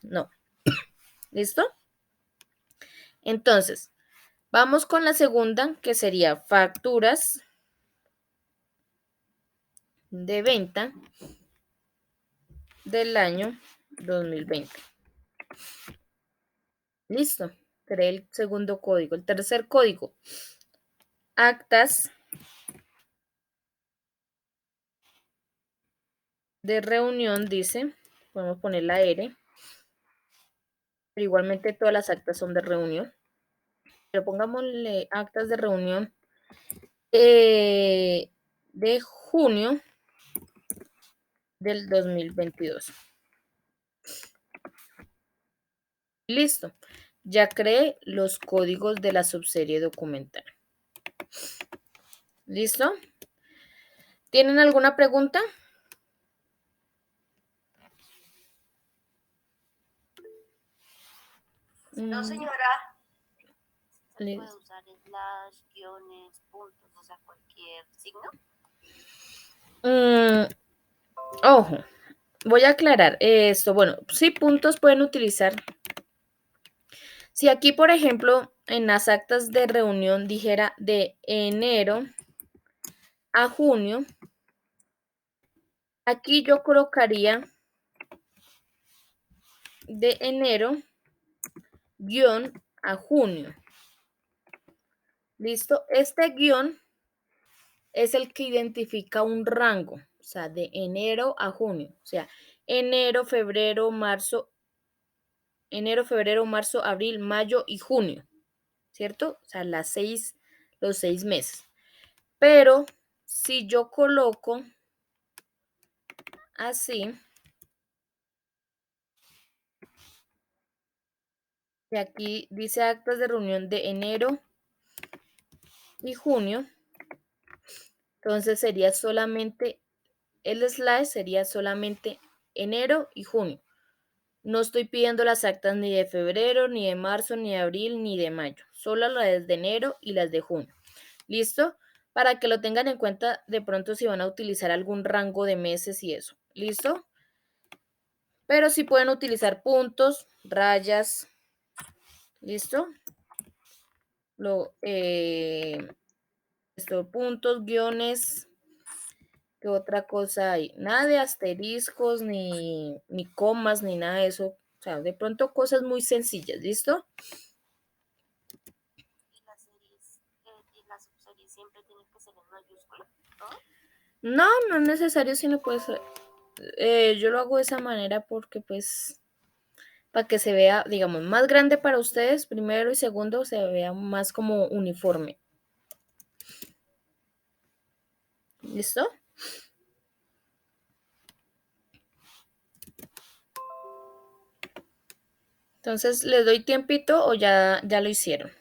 no, ¿listo? Entonces, vamos con la segunda, que sería facturas de venta del año 2020. Listo. Creé el segundo código. El tercer código. Actas de reunión, dice. Podemos poner la R. Pero igualmente todas las actas son de reunión. Pero pongámosle actas de reunión de junio del 2022. Listo. Ya creé los códigos de la subserie documental. ¿Listo? ¿Tienen alguna pregunta? No, señora. ¿Se puede usar slash, guiones, puntos, o sea, cualquier signo? Ojo, voy a aclarar esto. Bueno, sí, puntos pueden utilizar. Si aquí, por ejemplo, en las actas de reunión dijera de enero a junio, aquí yo colocaría de enero guión a junio. ¿Listo? Este guión es el que identifica un rango, o sea, de enero a junio. O sea, enero, febrero, marzo, abril, mayo y junio, ¿cierto? O sea, los 6 meses. Pero si yo coloco así, y aquí dice actas de reunión de enero y junio, entonces sería solamente, el slide sería solamente enero y junio. No estoy pidiendo las actas ni de febrero, ni de marzo, ni de abril, ni de mayo. Solo las de enero y las de junio. ¿Listo? para que lo tengan en cuenta de pronto si van a utilizar algún rango de meses y eso. ¿Listo? Pero sí pueden utilizar puntos, rayas. ¿Listo? Puntos, guiones. ¿Qué otra cosa hay? Nada de asteriscos, ni comas, ni nada de eso. O sea, de pronto cosas muy sencillas. ¿Listo? Y las subseries siempre tienen que ser en mayúscula, ¿no? No es necesario, sino pues yo lo hago de esa manera porque pues para que se vea, digamos, más grande para ustedes, primero y segundo, se vea más como uniforme. ¿Listo? Entonces, ¿les doy tiempito o ya lo hicieron?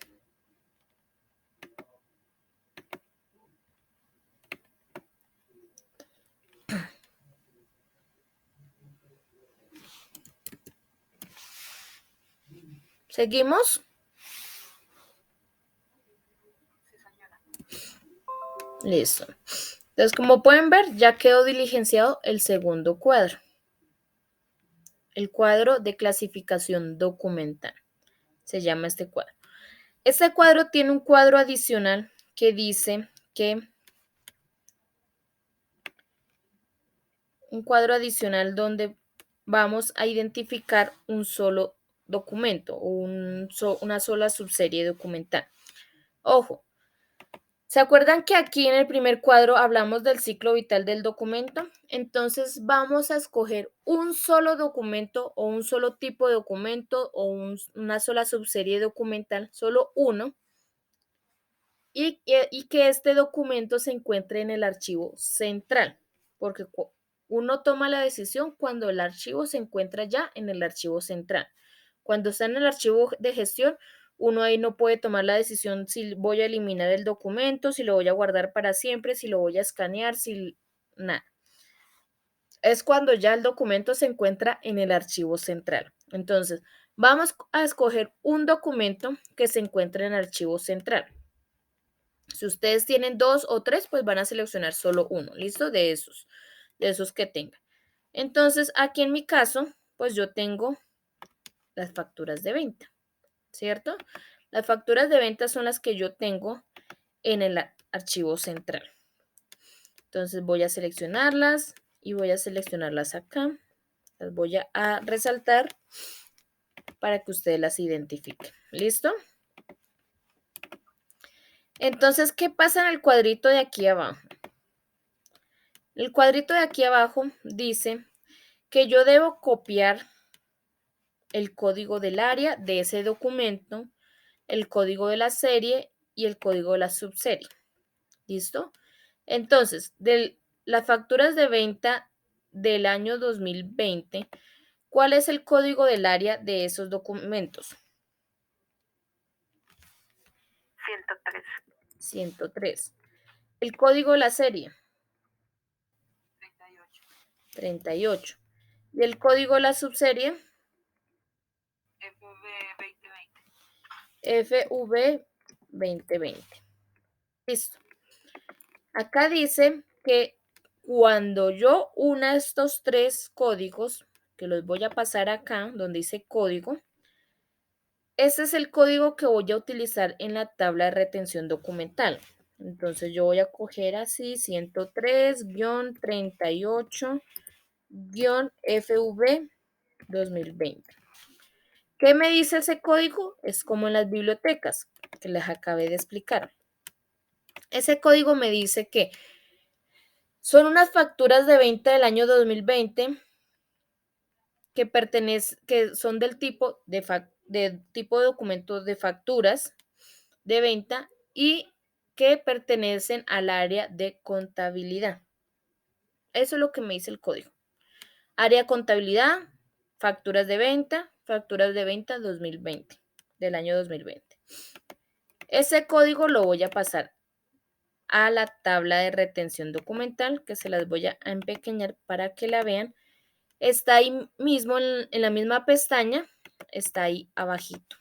¿Seguimos? Listo. Entonces, como pueden ver, ya quedó diligenciado el segundo cuadro. El cuadro de clasificación documental. Se llama este cuadro. Este cuadro tiene un cuadro adicional que dice que un cuadro adicional donde vamos a identificar un solo documento o una sola subserie documental. Ojo, ¿se acuerdan que aquí en el primer cuadro hablamos del ciclo vital del documento? Entonces vamos a escoger un solo documento o un solo tipo de documento o una sola subserie documental, solo uno, y que este documento se encuentre en el archivo central, porque uno toma la decisión cuando el archivo se encuentra ya en el archivo central. Cuando está en el archivo de gestión, uno ahí no puede tomar la decisión si voy a eliminar el documento, si lo voy a guardar para siempre, si lo voy a escanear, si nada. Es cuando ya el documento se encuentra en el archivo central. Entonces, vamos a escoger un documento que se encuentre en el archivo central. Si ustedes tienen 2 o 3, pues van a seleccionar solo uno, ¿listo? De esos que tengan. Entonces, aquí en mi caso, pues yo tengo las facturas de venta, ¿cierto? Las facturas de venta son las que yo tengo en el archivo central. Entonces voy a seleccionarlas y voy a seleccionarlas acá. Las voy a resaltar para que ustedes las identifiquen. ¿Listo? Entonces, ¿qué pasa en el cuadrito de aquí abajo? El cuadrito de aquí abajo dice que yo debo copiar el código del área de ese documento, el código de la serie y el código de la subserie. ¿Listo? Entonces, de las facturas de venta del año 2020, ¿cuál es el código del área de esos documentos? 103. 103. El código de la serie. 38. 38. ¿Y el código de la subserie? FV 2020. Listo. Acá dice que cuando yo una estos 3 códigos, que los voy a pasar acá, donde dice código, este es el código que voy a utilizar en la tabla de retención documental. Entonces yo voy a coger así 103-38-FV 2020. ¿Qué me dice ese código? Es como en las bibliotecas que les acabé de explicar. Ese código me dice que son unas facturas de venta del año 2020 que son del tipo de tipo de documentos de facturas de venta y que pertenecen al área de contabilidad. Eso es lo que me dice el código. Área contabilidad, facturas de venta 2020, del año 2020. Ese código lo voy a pasar a la tabla de retención documental, que se las voy a empequeñar para que la vean. Está ahí mismo en la misma pestaña, está ahí abajito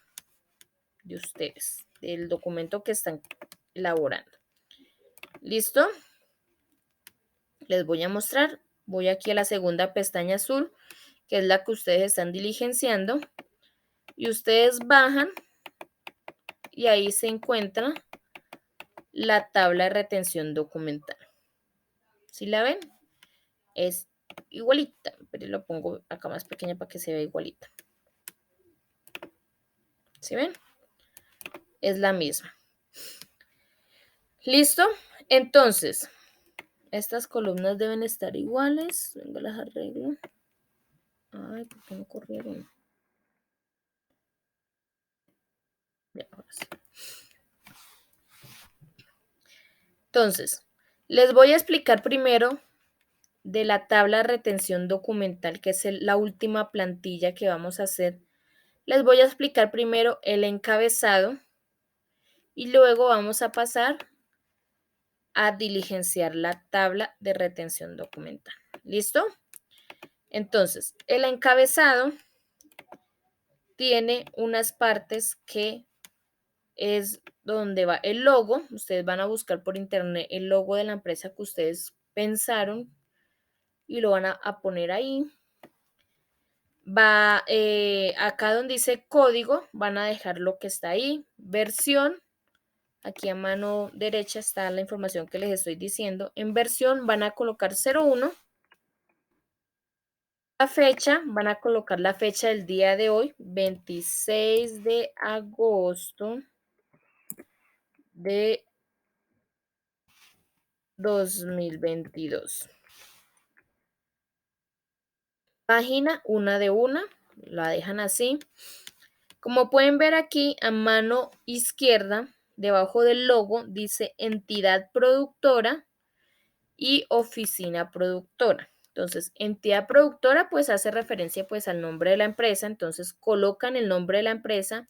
de ustedes, del documento que están elaborando. ¿Listo? Les voy a mostrar. Voy aquí a la segunda pestaña azul, que es la que ustedes están diligenciando. Y ustedes bajan y ahí se encuentra la tabla de retención documental. ¿Sí la ven? Es igualita, pero lo pongo acá más pequeña para que se vea igualita. ¿Sí ven? Es la misma. ¿Listo? Entonces, estas columnas deben estar iguales. Venga, las arreglo. Ay, ¿por qué no corrieron? Ya, ahora sí. Entonces, les voy a explicar primero de la tabla de retención documental, que es la última plantilla que vamos a hacer. Les voy a explicar primero el encabezado y luego vamos a pasar a diligenciar la tabla de retención documental. ¿Listo? Entonces, el encabezado tiene unas partes que es donde va el logo. Ustedes van a buscar por internet el logo de la empresa que ustedes pensaron y lo van a poner ahí. Va acá donde dice código, van a dejar lo que está ahí. Versión, aquí a mano derecha está la información que les estoy diciendo. En versión van a colocar 01. La fecha, van a colocar la fecha del día de hoy, 26 de agosto de 2022. Página una de una, la dejan así. Como pueden ver aquí a mano izquierda, debajo del logo dice entidad productora y oficina productora. Entonces, entidad productora pues hace referencia pues al nombre de la empresa, entonces colocan el nombre de la empresa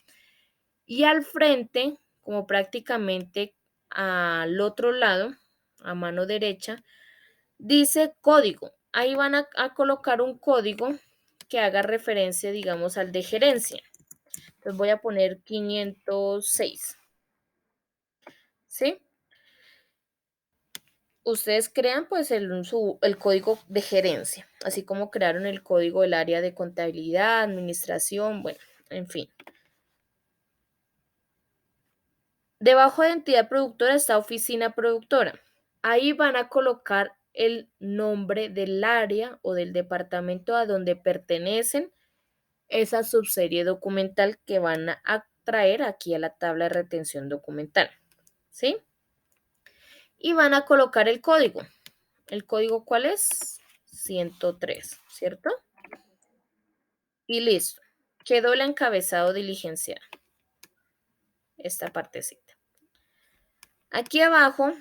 y al frente, como prácticamente al otro lado, a mano derecha, dice código. Ahí van a colocar un código que haga referencia, digamos, al de gerencia. Entonces voy a poner 506. ¿Sí? Ustedes crean pues el código de gerencia, así como crearon el código del área de contabilidad, administración, bueno, en fin. Debajo de entidad productora está oficina productora. Ahí van a colocar el nombre del área o del departamento a donde pertenecen esa subserie documental que van a traer aquí a la tabla de retención documental. ¿Sí? Y van a colocar el código. ¿El código cuál es? 103, ¿cierto? Y listo. Quedó el encabezado diligenciado. Esta partecita. Aquí abajo,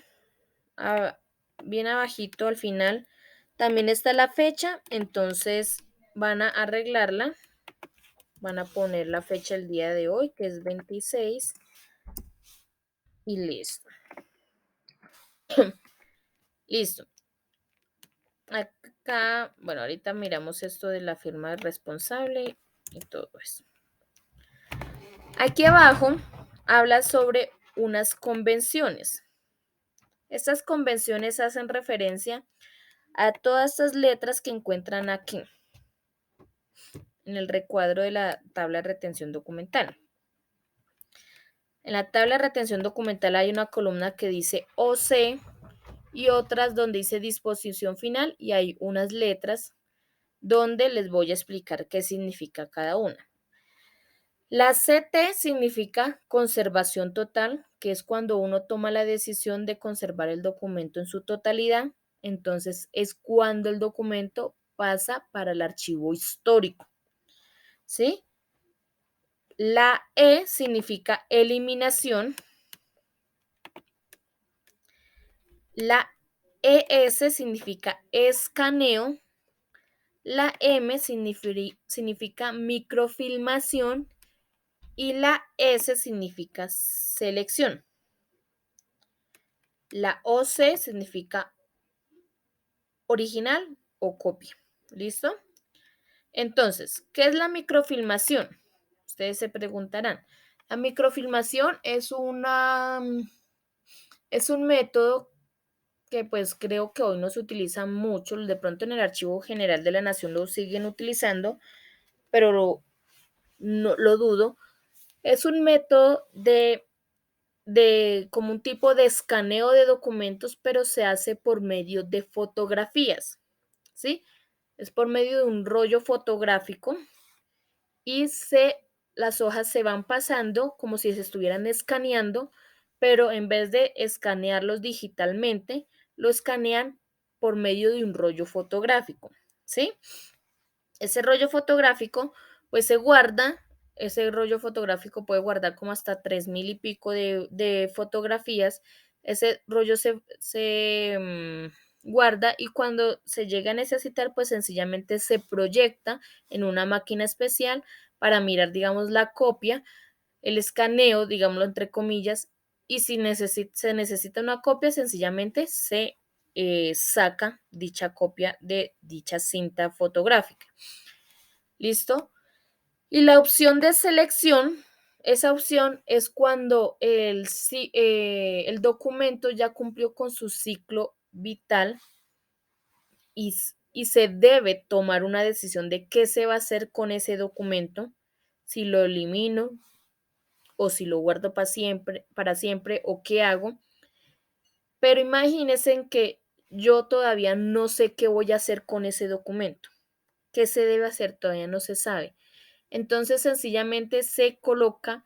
bien abajito al final, también está la fecha. Entonces van a arreglarla. Van a poner la fecha del día de hoy, que es 26. Y listo. Listo. Acá, bueno, ahorita miramos esto de la firma del responsable y todo eso. Aquí abajo habla sobre unas convenciones. Estas convenciones hacen referencia a todas estas letras que encuentran aquí en el recuadro de la tabla de retención documental. En la tabla de retención documental hay una columna que dice OC y otras donde dice disposición final y hay unas letras donde les voy a explicar qué significa cada una. La CT significa conservación total, que es cuando uno toma la decisión de conservar el documento en su totalidad. Entonces es cuando el documento pasa para el archivo histórico. ¿Sí? La E significa eliminación. La ES significa escaneo. La M significa microfilmación. Y la S significa selección. La OC significa original o copia. ¿Listo? Entonces, ¿qué es la microfilmación? Ustedes se preguntarán. La microfilmación es un método que pues creo que hoy no se utiliza mucho, de pronto en el Archivo General de la Nación lo siguen utilizando, pero no lo dudo. Es un método de como un tipo de escaneo de documentos, pero se hace por medio de fotografías, ¿sí? Es por medio de un rollo fotográfico y las hojas se van pasando como si se estuvieran escaneando, pero en vez de escanearlos digitalmente, lo escanean por medio de un rollo fotográfico, ¿sí? Ese rollo fotográfico, pues se guarda, ese rollo fotográfico puede guardar como hasta 3000 y pico de fotografías. Ese rollo guarda y cuando se llega a necesitar, pues sencillamente se proyecta en una máquina especial para mirar, digamos, la copia, el escaneo, digámoslo entre comillas, y si se necesita una copia, sencillamente se saca dicha copia de dicha cinta fotográfica. ¿Listo? Y la opción de selección, esa opción es cuando el documento ya cumplió con su ciclo vital y se debe tomar una decisión de qué se va a hacer con ese documento, si lo elimino o si lo guardo para siempre o qué hago. Pero imagínense en que yo todavía no sé qué voy a hacer con ese documento. ¿Qué se debe hacer? Todavía no se sabe. Entonces, sencillamente se coloca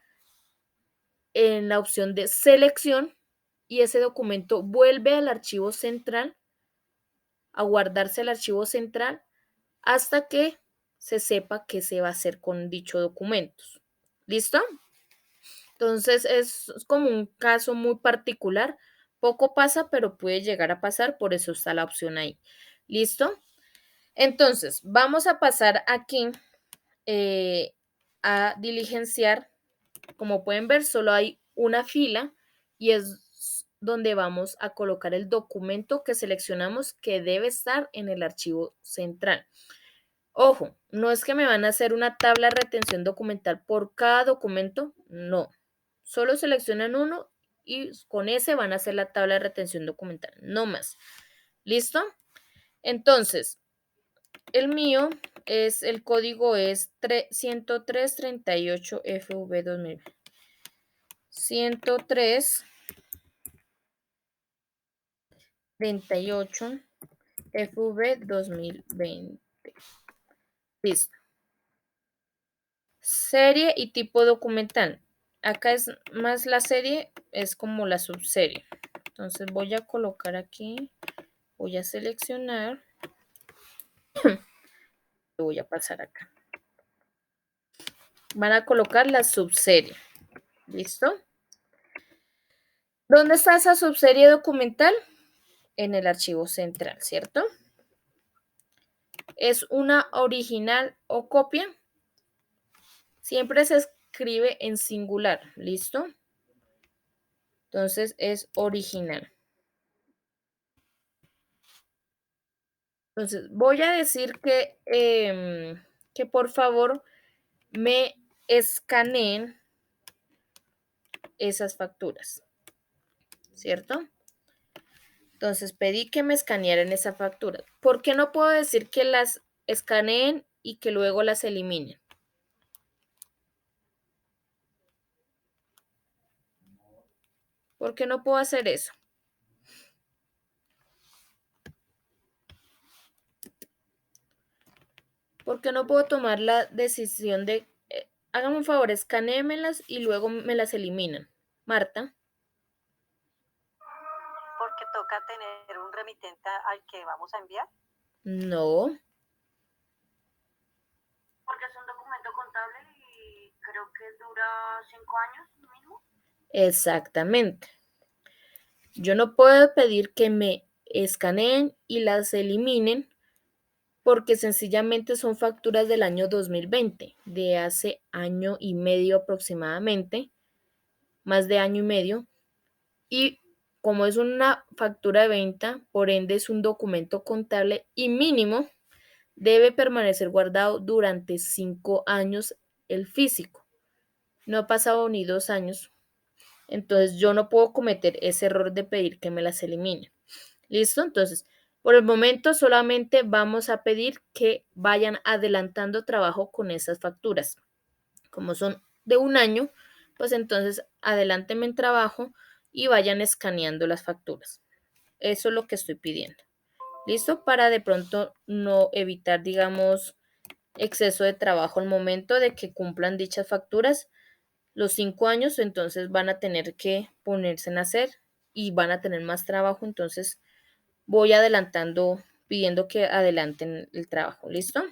en la opción de selección y ese documento vuelve al archivo central, a guardarse el archivo central hasta que se sepa qué se va a hacer con dicho documento. ¿Listo? Entonces, es como un caso muy particular. Poco pasa, pero puede llegar a pasar, por eso está la opción ahí. ¿Listo? Entonces, vamos a pasar aquí a diligenciar. Como pueden ver, solo hay una fila y es donde vamos a colocar el documento que seleccionamos que debe estar en el archivo central. Ojo, no es que me van a hacer una tabla de retención documental por cada documento, no. Solo seleccionan uno y con ese van a hacer la tabla de retención documental, no más. ¿Listo? Entonces, el mío el código es 10338 FV 2000. 103 38 FV 2020. Listo. Serie y tipo documental. Acá es más la serie, es como la subserie. Entonces voy a colocar aquí, voy a seleccionar, lo voy a pasar acá. Van a colocar la subserie. ¿Listo? ¿Dónde está esa subserie documental? En el archivo central, ¿cierto? ¿Es una original o copia? Siempre se escribe en singular, ¿listo? Entonces es original. Entonces voy a decir que por favor me escaneen esas facturas, ¿cierto? Entonces pedí que me escanearan esa factura. ¿Por qué no puedo decir que las escaneen y que luego las eliminen? ¿Por qué no puedo hacer eso? ¿Por qué no puedo tomar la decisión de, hágame un favor, escanéemelas y luego me las eliminan? Marta. Porque toca tener un remitente al que vamos a enviar. No. Porque es un documento contable y creo que dura 5 años mínimo. Exactamente. Yo no puedo pedir que me escaneen y las eliminen porque sencillamente son facturas del año 2020, de hace año y medio aproximadamente, más de año y medio. Y como es una factura de venta, por ende es un documento contable y mínimo debe permanecer guardado durante 5 años el físico. No ha pasado ni 2 años. Entonces yo no puedo cometer ese error de pedir que me las eliminen. ¿Listo? Entonces, por el momento solamente vamos a pedir que vayan adelantando trabajo con esas facturas. Como son de un año, pues entonces adelántenme en trabajo y vayan escaneando las facturas. Eso es lo que estoy pidiendo. ¿Listo? Para de pronto no evitar, digamos, exceso de trabajo al momento de que cumplan dichas facturas. Los 5 años, entonces van a tener que ponerse en hacer y van a tener más trabajo, entonces voy adelantando, pidiendo que adelanten el trabajo, ¿listo?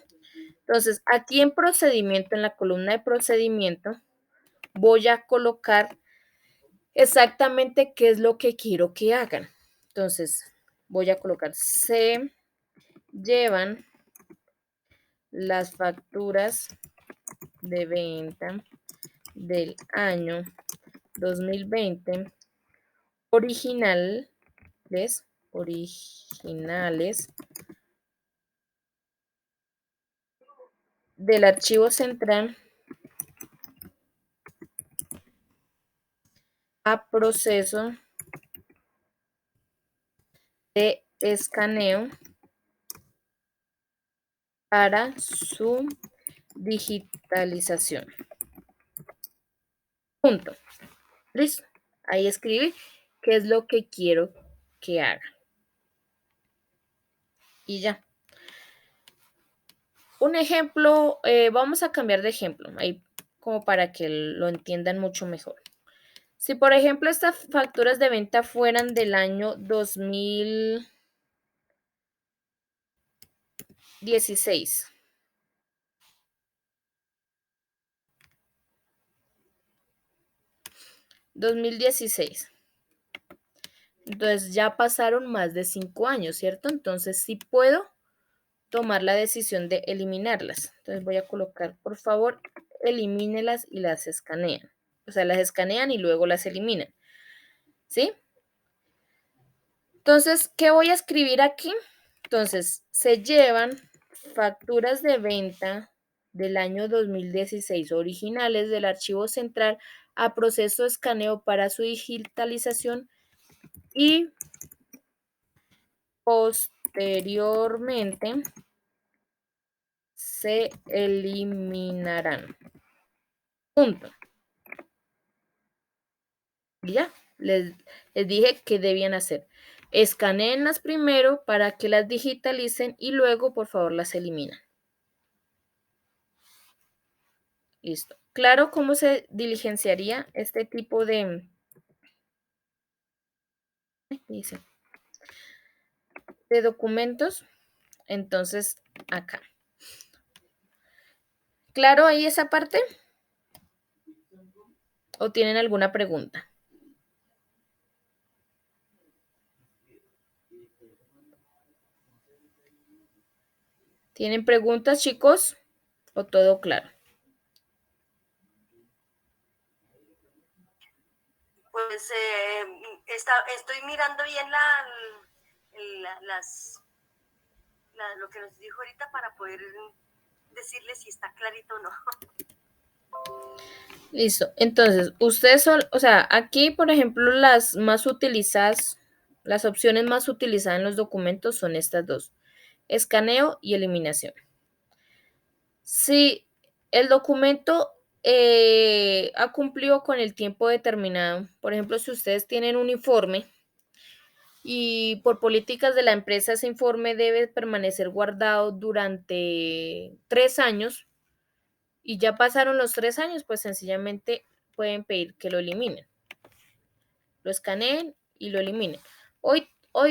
Entonces, aquí en procedimiento, en la columna de procedimiento, voy a colocar exactamente qué es lo que quiero que hagan. Entonces, voy a colocar, se llevan las facturas de venta del año 2020 originales, originales del archivo central a proceso de escaneo para su digitalización. Punto. Listo. Ahí escribí qué es lo que quiero que haga. Y ya. Un ejemplo, vamos a cambiar de ejemplo, ahí como para que lo entiendan mucho mejor. Si, por ejemplo, estas facturas de venta fueran del año 2016. Entonces ya pasaron más de 5 años, ¿cierto? Entonces sí puedo tomar la decisión de eliminarlas. Entonces voy a colocar, por favor, elimínelas y las escanean. O sea, las escanean y luego las eliminan. ¿Sí? Entonces, ¿qué voy a escribir aquí? Entonces, se llevan facturas de venta del año 2016 originales del archivo central a proceso de escaneo para su digitalización y posteriormente se eliminarán. Punto. Ya, les dije que debían hacer. Escaneenlas primero para que las digitalicen y luego, por favor, las eliminan. Listo. Claro cómo se diligenciaría este tipo de, dice, de documentos. Entonces, acá. ¿Claro ahí esa parte? ¿O tienen alguna pregunta? ¿Tienen preguntas, chicos? ¿O todo claro? Pues estoy mirando bien lo que nos dijo ahorita para poder decirle si está clarito o no. Listo. Entonces, ustedes son, o sea, aquí, por ejemplo, las más utilizadas, las opciones más utilizadas en los documentos son estas dos: escaneo y eliminación. Si el documento ha cumplido con el tiempo determinado, por ejemplo, si ustedes tienen un informe y por políticas de la empresa ese informe debe permanecer guardado durante 3 años y ya pasaron los 3 años, pues sencillamente pueden pedir que lo eliminen, lo escaneen y lo eliminen. Hoy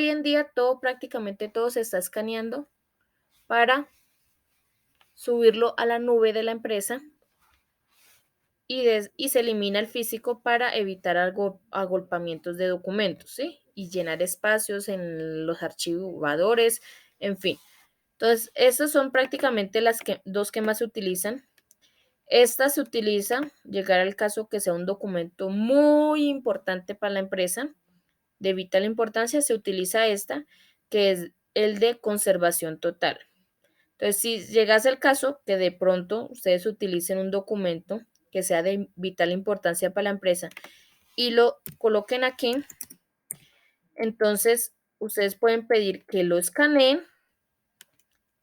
en día prácticamente todo se está escaneando para subirlo a la nube de la empresa y se elimina el físico para evitar agolpamientos de documentos, ¿sí? Y llenar espacios en los archivadores, en fin. Entonces, estas son prácticamente las dos que más se utilizan. Esta se utiliza, llegar al caso que sea un documento muy importante para la empresa, de vital importancia, se utiliza esta, que es el de conservación total. Entonces, si llegase el caso que de pronto ustedes utilicen un documento que sea de vital importancia para la empresa y lo coloquen aquí, entonces ustedes pueden pedir que lo escaneen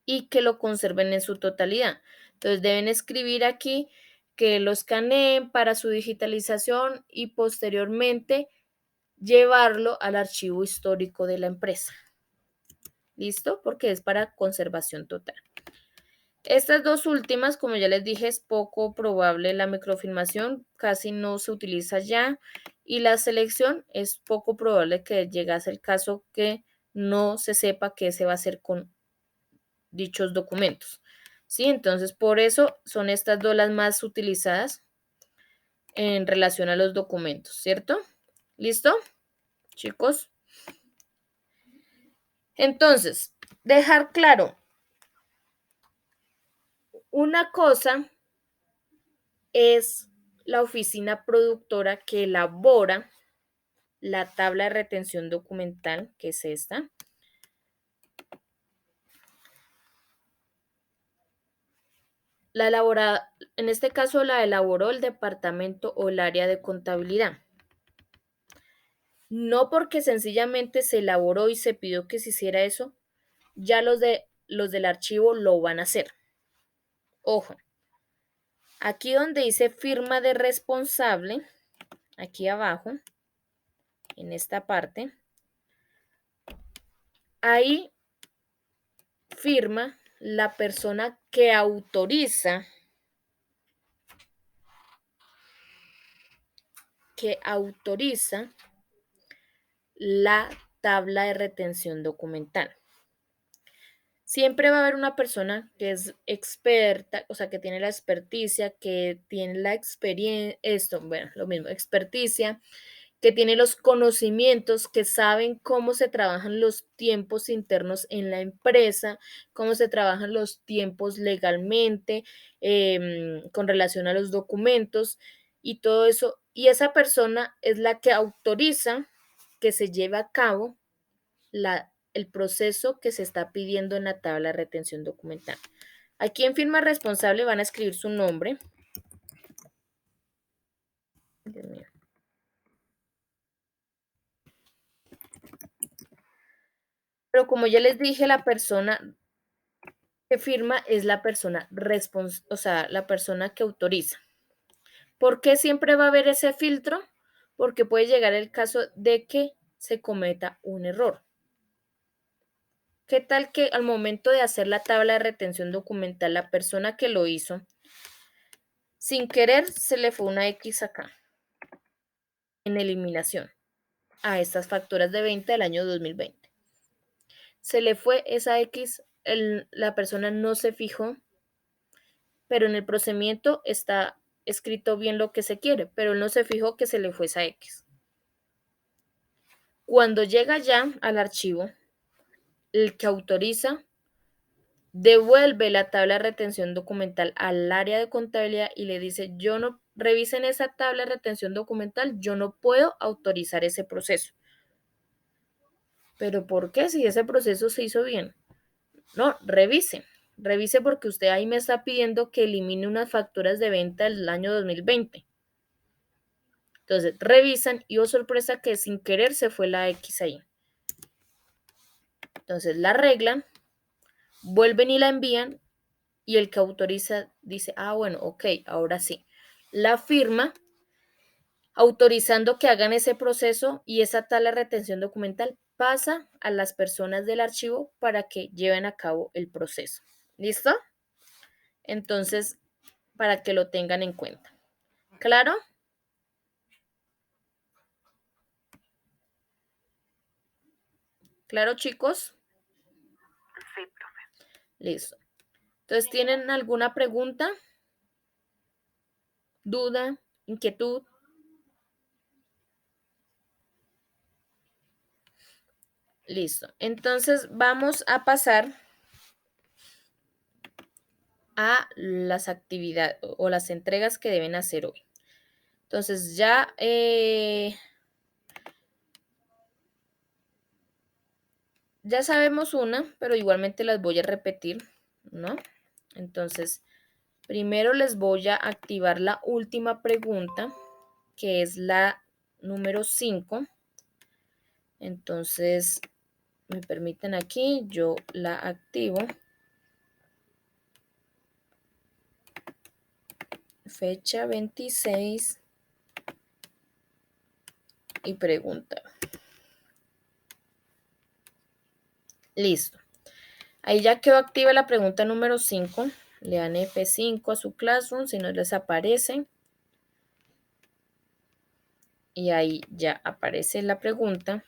y que lo conserven en su totalidad. Entonces deben escribir aquí que lo escaneen para su digitalización y posteriormente llevarlo al archivo histórico de la empresa. ¿Listo? Porque es para conservación total. Estas dos últimas, como ya les dije, es poco probable. La microfilmación casi no se utiliza ya y la selección es poco probable que llegase el caso que no se sepa qué se va a hacer con dichos documentos. ¿Sí? Entonces, por eso son estas dos las más utilizadas en relación a los documentos, ¿cierto? ¿Listo, chicos? Entonces, dejar claro, una cosa es la oficina productora que elabora la tabla de retención documental, que es esta. En este caso la elaboró el departamento o el área de contabilidad. No porque sencillamente se elaboró y se pidió que se hiciera eso, ya los del archivo lo van a hacer. Ojo, aquí donde dice firma de responsable, aquí abajo, en esta parte, ahí firma la persona que autoriza la tabla de retención documental. Siempre va a haber una persona que es experta, o sea, que tiene la experticia, que tiene la experiencia, lo mismo, experticia, que tiene los conocimientos, que saben cómo se trabajan los tiempos internos en la empresa, cómo se trabajan los tiempos legalmente, con relación a los documentos y todo eso. Y esa persona es la que autoriza que se lleve a cabo el proceso que se está pidiendo en la tabla de retención documental. Aquí en firma responsable van a escribir su nombre. Dios mío. Pero como ya les dije, la persona que firma es la persona o sea, la persona que autoriza. ¿Por qué siempre va a haber ese filtro? Porque puede llegar el caso de que se cometa un error. ¿Qué tal que al momento de hacer la tabla de retención documental, la persona que lo hizo, sin querer se le fue una X acá, en eliminación, a estas facturas de venta del año 2020? Se le fue esa X, la persona no se fijó, pero en el procedimiento está escrito bien lo que se quiere, pero él no se fijó que se le fue esa X. Cuando llega ya al archivo, el que autoriza devuelve la tabla de retención documental al área de contabilidad y le dice, yo no, revisen esa tabla de retención documental, yo no puedo autorizar ese proceso. ¿Pero por qué? Si ese proceso se hizo bien. No, revise porque usted ahí me está pidiendo que elimine unas facturas de venta del año 2020. Entonces, revisan y, oh sorpresa, que sin querer se fue la X ahí. Entonces, la arreglan, vuelven y la envían y el que autoriza dice, ah, bueno, ok, ahora sí. La firma autorizando que hagan ese proceso y esa tabla de retención documental pasa a las personas del archivo para que lleven a cabo el proceso. ¿Listo? Entonces, para que lo tengan en cuenta. ¿Claro? ¿Claro, chicos? Sí, profe. Listo. Entonces, ¿tienen alguna pregunta? ¿Duda? ¿Inquietud? Listo. Entonces, vamos a pasar a las actividades o las entregas que deben hacer hoy. Entonces, ya sabemos una, pero igualmente las voy a repetir, ¿no? Entonces, primero les voy a activar la última pregunta, que es la número 5. Entonces, Me permiten aquí, yo la activo. Fecha 26 y pregunta. Listo. Ahí ya quedó activa la pregunta número 5. Le dan F5 a su Classroom si no les aparece. Y ahí ya aparece la pregunta.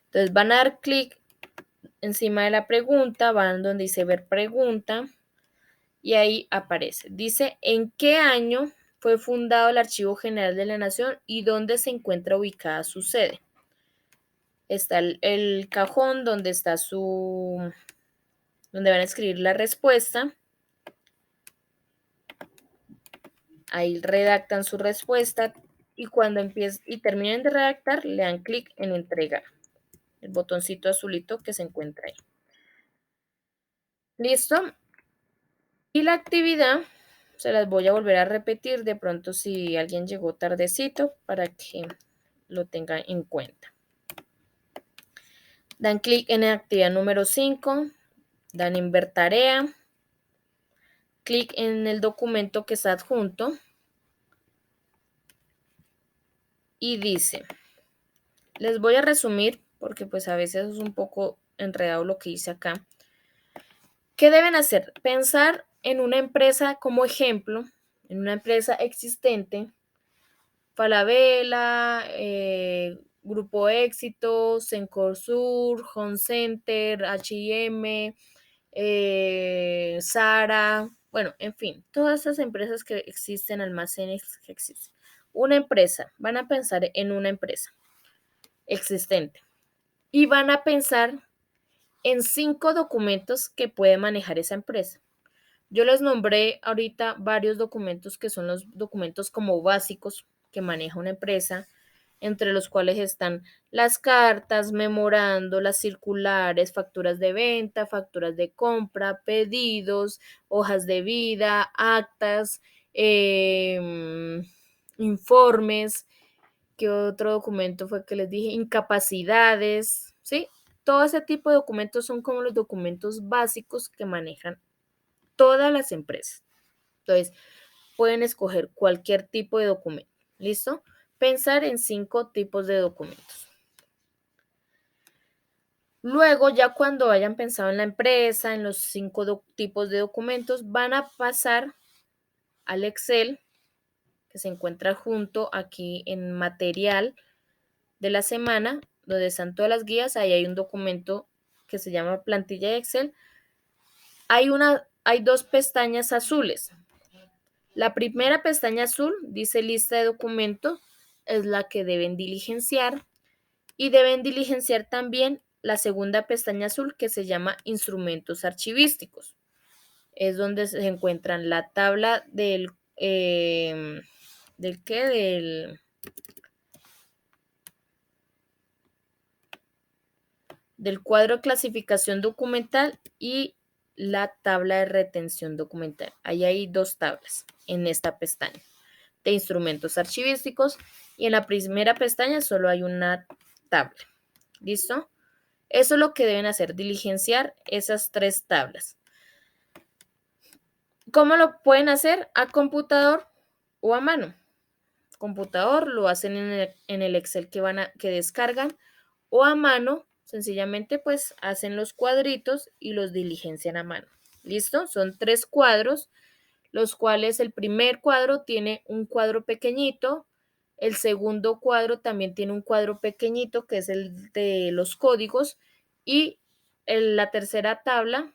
Entonces van a dar clic encima de la pregunta, van donde dice ver pregunta y ahí aparece. Dice en qué año fue fundado el Archivo General de la Nación y dónde se encuentra ubicada su sede. Está el cajón donde está donde van a escribir la respuesta. Ahí redactan su respuesta y cuando terminen de redactar, le dan clic en entregar. El botoncito azulito que se encuentra ahí. ¿Listo? Y la actividad se las voy a volver a repetir de pronto si alguien llegó tardecito para que lo tenga en cuenta. Dan clic en la actividad número 5, dan en ver tarea, clic en el documento que está adjunto y dice, les voy a resumir porque pues a veces es un poco enredado lo que dice acá. ¿Qué deben hacer? Pensar en una empresa como ejemplo, en una empresa existente, Falabella, Grupo Éxito, Cencosud, Home Center, H&M, Zara, bueno, en fin, todas esas empresas que existen, almacenes que existen. Una empresa, van a pensar en una empresa existente y van a pensar en 5 documentos que puede manejar esa empresa. Yo les nombré ahorita varios documentos que son los documentos como básicos que maneja una empresa, entre los cuales están las cartas, memorando, las circulares, facturas de venta, facturas de compra, pedidos, hojas de vida, actas, informes. ¿Qué otro documento fue que les dije? Incapacidades, ¿sí? Todo ese tipo de documentos son como los documentos básicos que manejan todas las empresas. Entonces, pueden escoger cualquier tipo de documento. ¿Listo? Pensar en 5 tipos de documentos. Luego, ya cuando hayan pensado en la empresa, en los 5 tipos de documentos, van a pasar al Excel, que se encuentra junto aquí en material de la semana, donde están todas las guías. Ahí hay un documento que se llama plantilla de Excel. Hay 2 pestañas azules. La primera pestaña azul dice lista de documentos, es la que deben diligenciar y deben diligenciar también la segunda pestaña azul que se llama instrumentos archivísticos. Es donde se encuentran la tabla del cuadro de clasificación documental y la tabla de retención documental. Ahí hay 2 tablas en esta pestaña de instrumentos archivísticos y en la primera pestaña solo hay una tabla. ¿Listo? Eso es lo que deben hacer, diligenciar esas 3 tablas. ¿Cómo lo pueden hacer? A computador o a mano. Computador lo hacen en el Excel que descargan o a mano, sencillamente pues hacen los cuadritos y los diligencian a mano. ¿Listo? Son 3 cuadros, los cuales el primer cuadro tiene un cuadro pequeñito, el segundo cuadro también tiene un cuadro pequeñito que es el de los códigos y la tercera tabla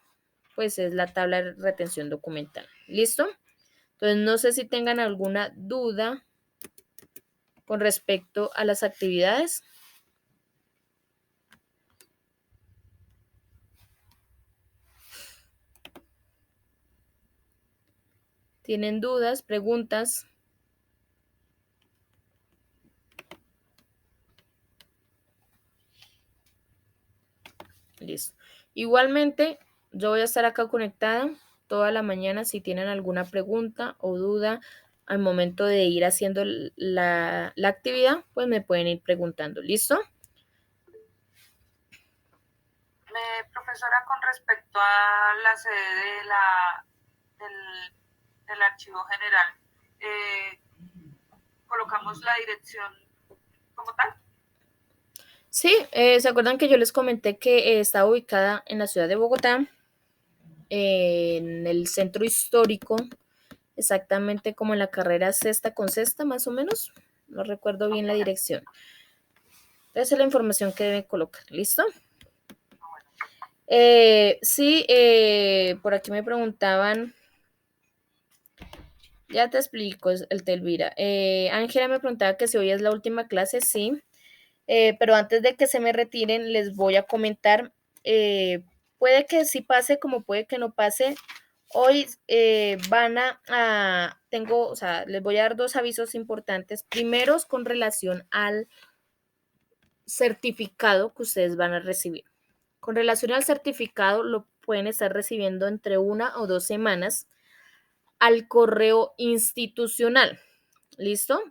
pues es la tabla de retención documental. ¿Listo? Entonces no sé si tengan alguna duda con respecto a las actividades. ¿Tienen dudas, preguntas? Listo. Igualmente, yo voy a estar acá conectada toda la mañana. Si tienen alguna pregunta o duda al momento de ir haciendo la actividad, pues me pueden ir preguntando. ¿Listo? Profesora, con respecto a la sede del archivo general, ¿colocamos la dirección como tal? Sí, ¿se acuerdan que yo les comenté que está ubicada en la ciudad de Bogotá, en el centro histórico, exactamente como en la carrera sexta con sexta, más o menos? No recuerdo bien la dirección. Esa es la información que deben colocar, ¿listo? Sí, por aquí me preguntaban, ya te explico, el Telvira. Ángela me preguntaba que si hoy es la última clase, sí. Pero antes de que se me retiren, les voy a comentar, puede que sí pase como puede que no pase. Hoy tengo, o sea, les voy a dar dos avisos importantes. Primeros, con relación al certificado que ustedes van a recibir. Con relación al certificado, lo pueden estar recibiendo entre 1 o 2 semanas al correo institucional. ¿Listo?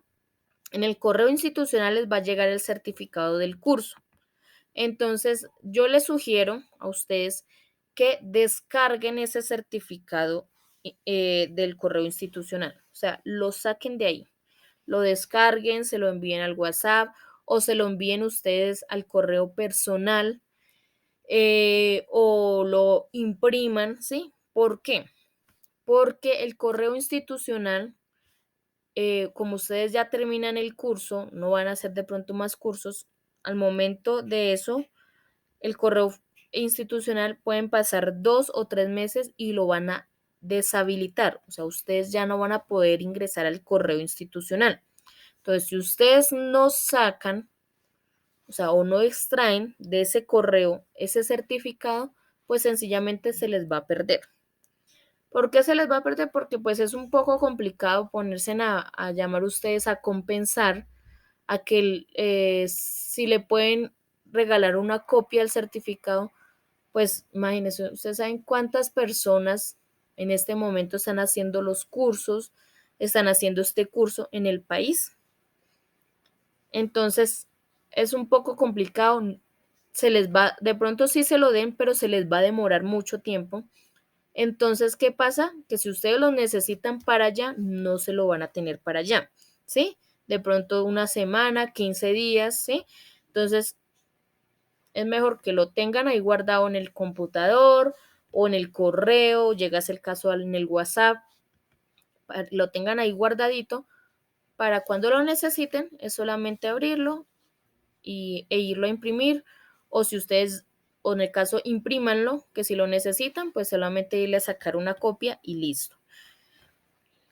En el correo institucional les va a llegar el certificado del curso. Entonces, yo les sugiero a ustedes que descarguen ese certificado del correo institucional. O sea, lo saquen de ahí, lo descarguen, se lo envíen al WhatsApp o se lo envíen ustedes al correo personal, o lo impriman, ¿sí? ¿Por qué? Porque el correo institucional, como ustedes ya terminan el curso, no van a hacer de pronto más cursos, al momento de eso, el correo institucional pueden pasar 2 o 3 meses y lo van a deshabilitar. O sea, ustedes ya no van a poder ingresar al correo institucional. Entonces, si ustedes no sacan, o sea, o no extraen de ese correo ese certificado, pues sencillamente se les va a perder. ¿Por qué se les va a perder? Porque pues es un poco complicado ponerse a llamar ustedes a compensar a que si le pueden regalar una copia del certificado, pues imagínense, ustedes saben cuántas personas en este momento están haciendo los cursos, están haciendo este curso en el país. Entonces, es un poco complicado, se les va, de pronto sí se lo den, pero se les va a demorar mucho tiempo. Entonces, ¿qué pasa? Que si ustedes lo necesitan para allá, no se lo van a tener para allá, ¿sí? De pronto 1 semana, 15 días, ¿sí? Entonces, es mejor que lo tengan ahí guardado en el computador o en el correo, llegase el caso en el WhatsApp, lo tengan ahí guardadito para cuando lo necesiten, es solamente abrirlo e irlo a imprimir, o si ustedes, o en el caso imprímanlo, que si lo necesitan, pues solamente irle a sacar una copia y listo.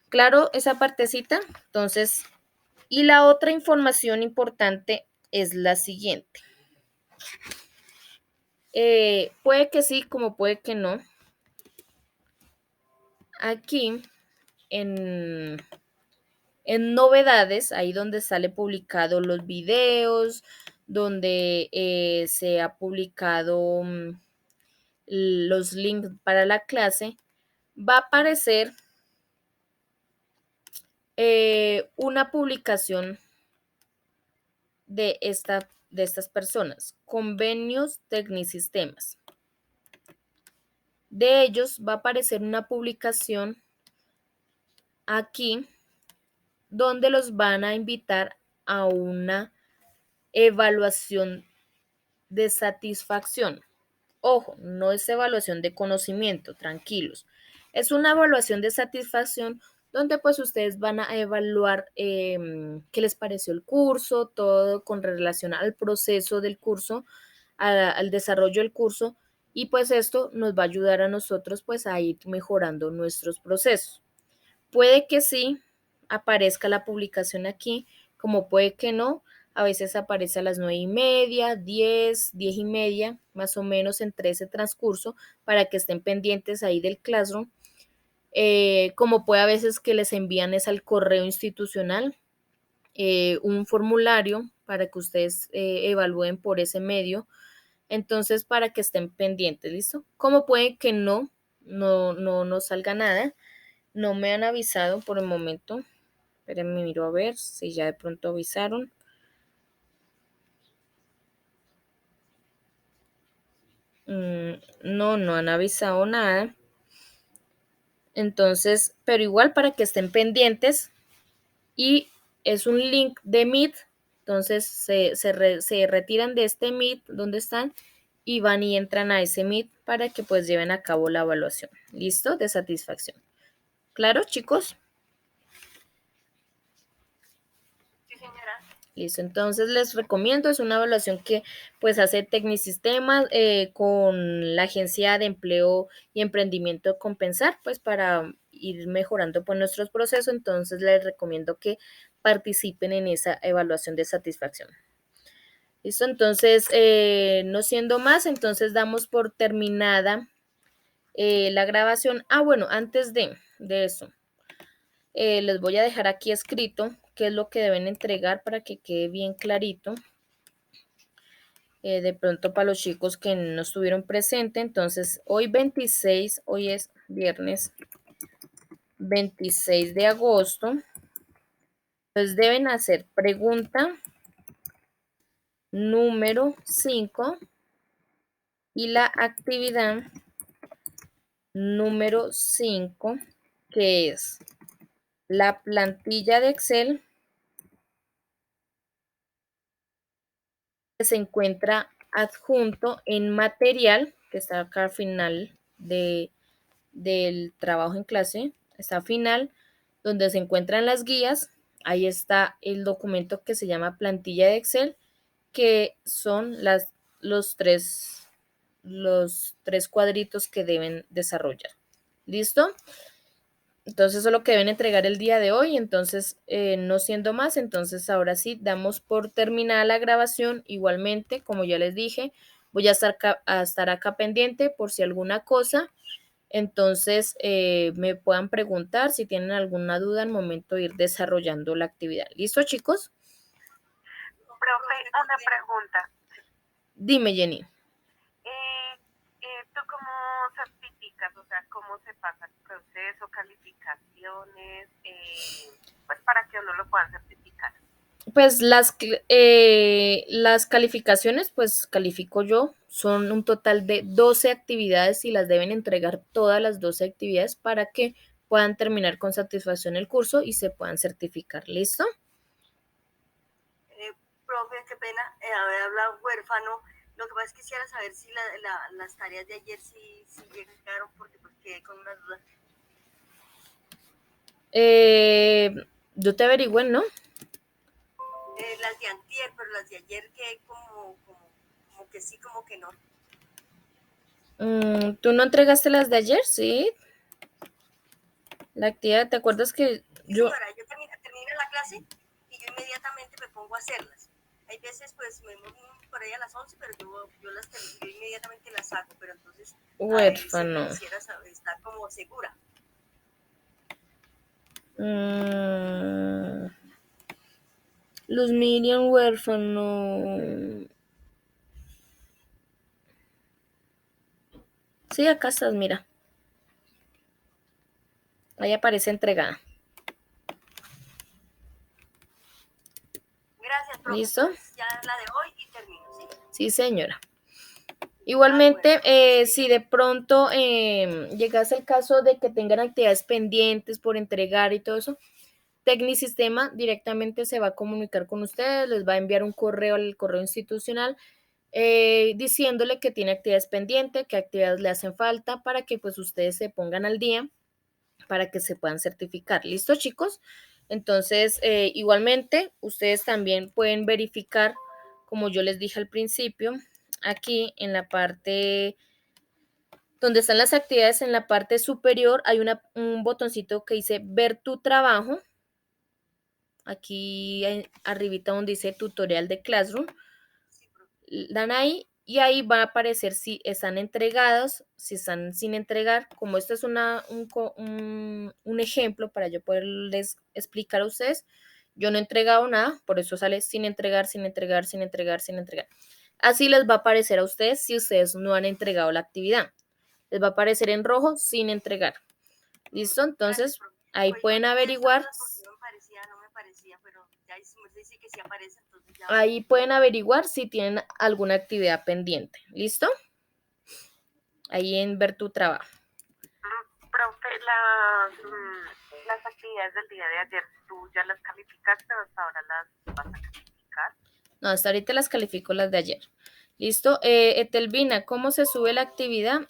Claro, esa partecita. Entonces, y la otra información importante es la siguiente. Puede que sí, como puede que no. Aquí en novedades, ahí donde sale publicado los videos, donde se ha publicado los links para la clase, va a aparecer una publicación de estas personas, Convenios Tecnisistemas. De ellos va a aparecer una publicación aquí donde los van a invitar a una evaluación de satisfacción. Ojo, no es evaluación de conocimiento, tranquilos. Es una evaluación de satisfacción donde pues ustedes van a evaluar qué les pareció el curso, todo con relación al proceso del curso, al desarrollo del curso, y pues esto nos va a ayudar a nosotros pues a ir mejorando nuestros procesos. Puede que sí aparezca la publicación aquí, como puede que no. A veces aparece a las 9:30, 10, 10:30, más o menos entre ese transcurso, para que estén pendientes ahí del Classroom. Como puede a veces que les envían es al correo institucional, un formulario para que ustedes evalúen por ese medio. Entonces, para que estén pendientes, ¿listo? Como puede que no salga nada. No me han avisado por el momento. Espérenme, miro a ver si ya de pronto avisaron. No han avisado nada. Entonces, pero igual para que estén pendientes, y es un link de Meet, entonces se retiran de este Meet donde están y van y entran a ese Meet para que pues lleven a cabo la evaluación. ¿Listo? De satisfacción. ¿Claro, chicos? Sí, señora. Listo, entonces les recomiendo, es una evaluación que pues hace Tecnisistemas con la Agencia de Empleo y Emprendimiento Compensar, pues para ir mejorando pues nuestros procesos, entonces les recomiendo que participen en esa evaluación de satisfacción. Listo, entonces no siendo más, entonces damos por terminada la grabación. Bueno, antes de eso. Les voy a dejar aquí escrito qué es lo que deben entregar para que quede bien clarito. De pronto para los chicos que no estuvieron presentes, entonces hoy 26, hoy es viernes 26 de agosto, entonces deben hacer pregunta número 5 y la actividad número 5, que es la plantilla de Excel que se encuentra adjunto en material, que está acá al final del trabajo en clase, está al final, donde se encuentran las guías. Ahí está el documento que se llama plantilla de Excel, que son los tres cuadritos que deben desarrollar. ¿Listo? Entonces eso es lo que deben entregar el día de hoy. Entonces, no siendo más, entonces ahora sí damos por terminada la grabación. Igualmente, como ya les dije, voy a estar acá pendiente por si alguna cosa. Entonces, me puedan preguntar si tienen alguna duda al momento de ir desarrollando la actividad. ¿Listo, chicos? Profe, una pregunta. Dime, Jenny. ¿Tú cómo certificas? O sea, ¿cómo se pasa el proceso, calificaciones, pues para que uno lo pueda certificar? Pues las calificaciones, pues califico yo, son un total de 12 actividades y las deben entregar todas las 12 actividades para que puedan terminar con satisfacción el curso y se puedan certificar. ¿Listo? Profe, qué pena haber hablado huérfano. Lo que pasa es que quisiera saber si las tareas de ayer sí llegaron, porque pues quedé con una duda. Yo te averigüé, ¿no? Las de antier, pero las de ayer quedé como que sí, como que no. ¿Tú no entregaste las de ayer? Sí. La actividad, ¿te acuerdas que Sí, yo... señora, yo termino la clase y yo inmediatamente me pongo a hacerlas. Hay veces pues me muevo por ahí a las 11, pero yo inmediatamente las hago, pero entonces Huérfano. quisiera saber, estar como segura. Luz Miriam huérfano. Sí, acá estás, mira. Ahí aparece entregada. Gracias, profe. ¿Listo? Entonces, ya la de hoy y termino, ¿sí? Sí, señora. Igualmente, Bueno, si de pronto llegase el caso de que tengan actividades pendientes por entregar y todo eso, Tecnisistema directamente se va a comunicar con ustedes, les va a enviar un correo al correo institucional diciéndole que tiene actividades pendientes, qué actividades le hacen falta para que pues ustedes se pongan al día para que se puedan certificar. ¿Listo, chicos? Entonces, igualmente, ustedes también pueden verificar, como yo les dije al principio, aquí en la parte donde están las actividades, en la parte superior hay un botoncito que dice ver tu trabajo. Aquí arribita donde dice tutorial de Classroom, dan ahí y ahí va a aparecer si están entregados, si están sin entregar. Como esto es un ejemplo para yo poderles explicar a ustedes, yo no he entregado nada, por eso sale sin entregar, sin entregar, sin entregar, sin entregar. Así les va a aparecer a ustedes si ustedes no han entregado la actividad. Les va a aparecer en rojo sin entregar. ¿Listo? Entonces, ahí pueden averiguar. No me parecía, pero ya dice que sí aparece, entonces ya. Ahí pueden averiguar si tienen alguna actividad pendiente. ¿Listo? ahí en ver tu trabajo. Profe, las actividades del día de ayer, ¿tú ya las calificaste o hasta ahora las vas a calificar? No, hasta ahorita las califico las de ayer. ¿Listo? Etelvina, ¿cómo se sube la actividad?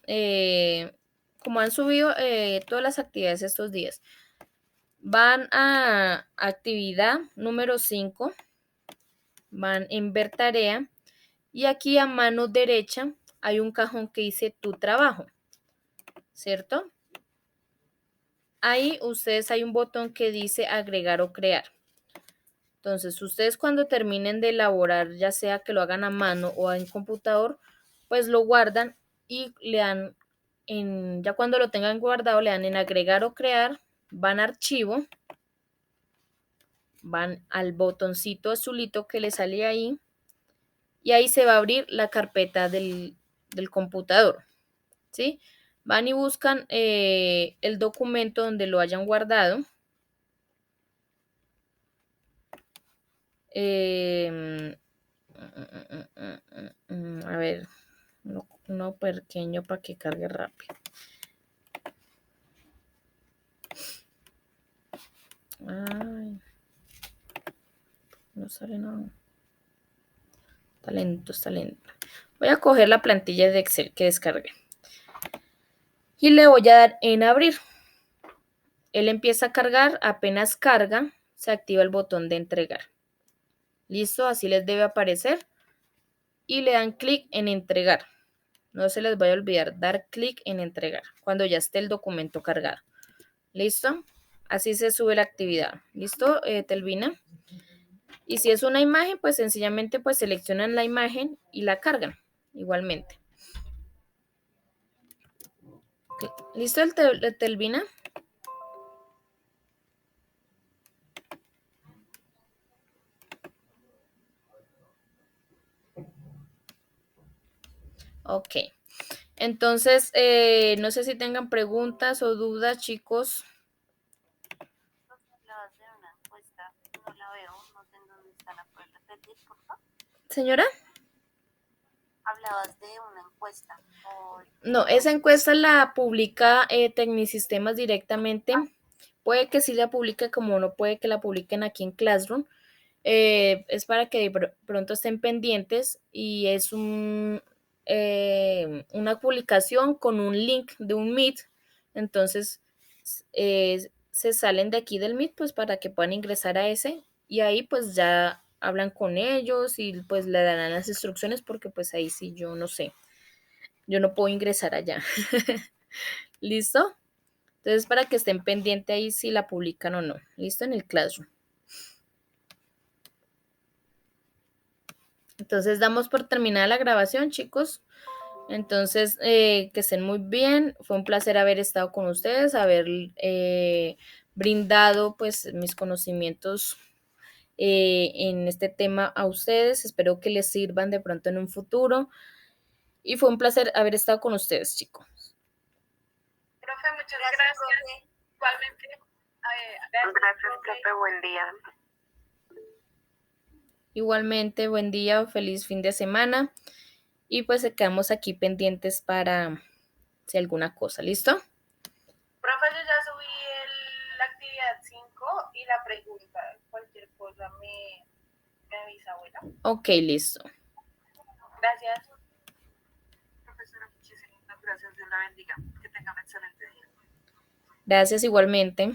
Como han subido todas las actividades estos días. Van a actividad número 5, van en ver tarea y aquí a mano derecha hay un cajón que dice tu trabajo, ¿cierto? Ahí ustedes hay un botón que dice agregar o crear. Entonces, ustedes cuando terminen de elaborar, ya sea que lo hagan a mano o en computador, pues lo guardan y le dan ya cuando lo tengan guardado, le dan en agregar o crear, van a archivo, van al botoncito azulito que le sale ahí y ahí se va a abrir la carpeta del computador, ¿sí? Van y buscan el documento donde lo hayan guardado. A ver, no pequeño para que cargue rápido. Ay, no sale nada. Está lento. Voy a coger la plantilla de Excel que descargué. Y le voy a dar en abrir. Él empieza a cargar, apenas carga, se activa el botón de entregar. Listo, así les debe aparecer. Y le dan clic en entregar. No se les vaya a olvidar dar clic en entregar cuando ya esté el documento cargado. ¿Listo? Así se sube la actividad. ¿Listo, Telvina? Y si es una imagen, pues sencillamente pues seleccionan la imagen y la cargan igualmente. ¿Listo, Telvina? Ok. Entonces, no sé si tengan preguntas o dudas, chicos. Hablabas de una encuesta, no la veo, no sé en dónde está, ¿la puedes repetir, por favor? Señora. Hablabas de una encuesta. No, esa encuesta la publica Tecnisistemas directamente. Puede que sí la publique, como no puede que la publiquen aquí en Classroom. Es para que de pronto estén pendientes y es una publicación con un link de un Meet. Entonces, se salen de aquí del Meet pues para que puedan ingresar a ese y ahí pues ya hablan con ellos y pues le darán las instrucciones porque pues ahí sí yo no sé. Yo no puedo ingresar allá. ¿Listo? Entonces, para que estén pendientes ahí si la publican o no. ¿Listo? En el Classroom. Entonces, damos por terminada la grabación, chicos. Entonces, que estén muy bien. Fue un placer haber estado con ustedes, haber brindado, pues, mis conocimientos en este tema a ustedes. Espero que les sirvan de pronto en un futuro. Y fue un placer haber estado con ustedes, chicos. Profe, muchas gracias. Profe. Igualmente. Gracias, profe, buen día. Igualmente, buen día, feliz fin de semana. Y pues quedamos aquí pendientes para si alguna cosa, ¿listo? Profe, yo ya subí la actividad 5 y la pregunta. Cualquier cosa me avisa, bueno. Ok, listo. Gracias. Profesora, muchísimas gracias. Dios la bendiga. Que tenga un excelente día. Gracias igualmente.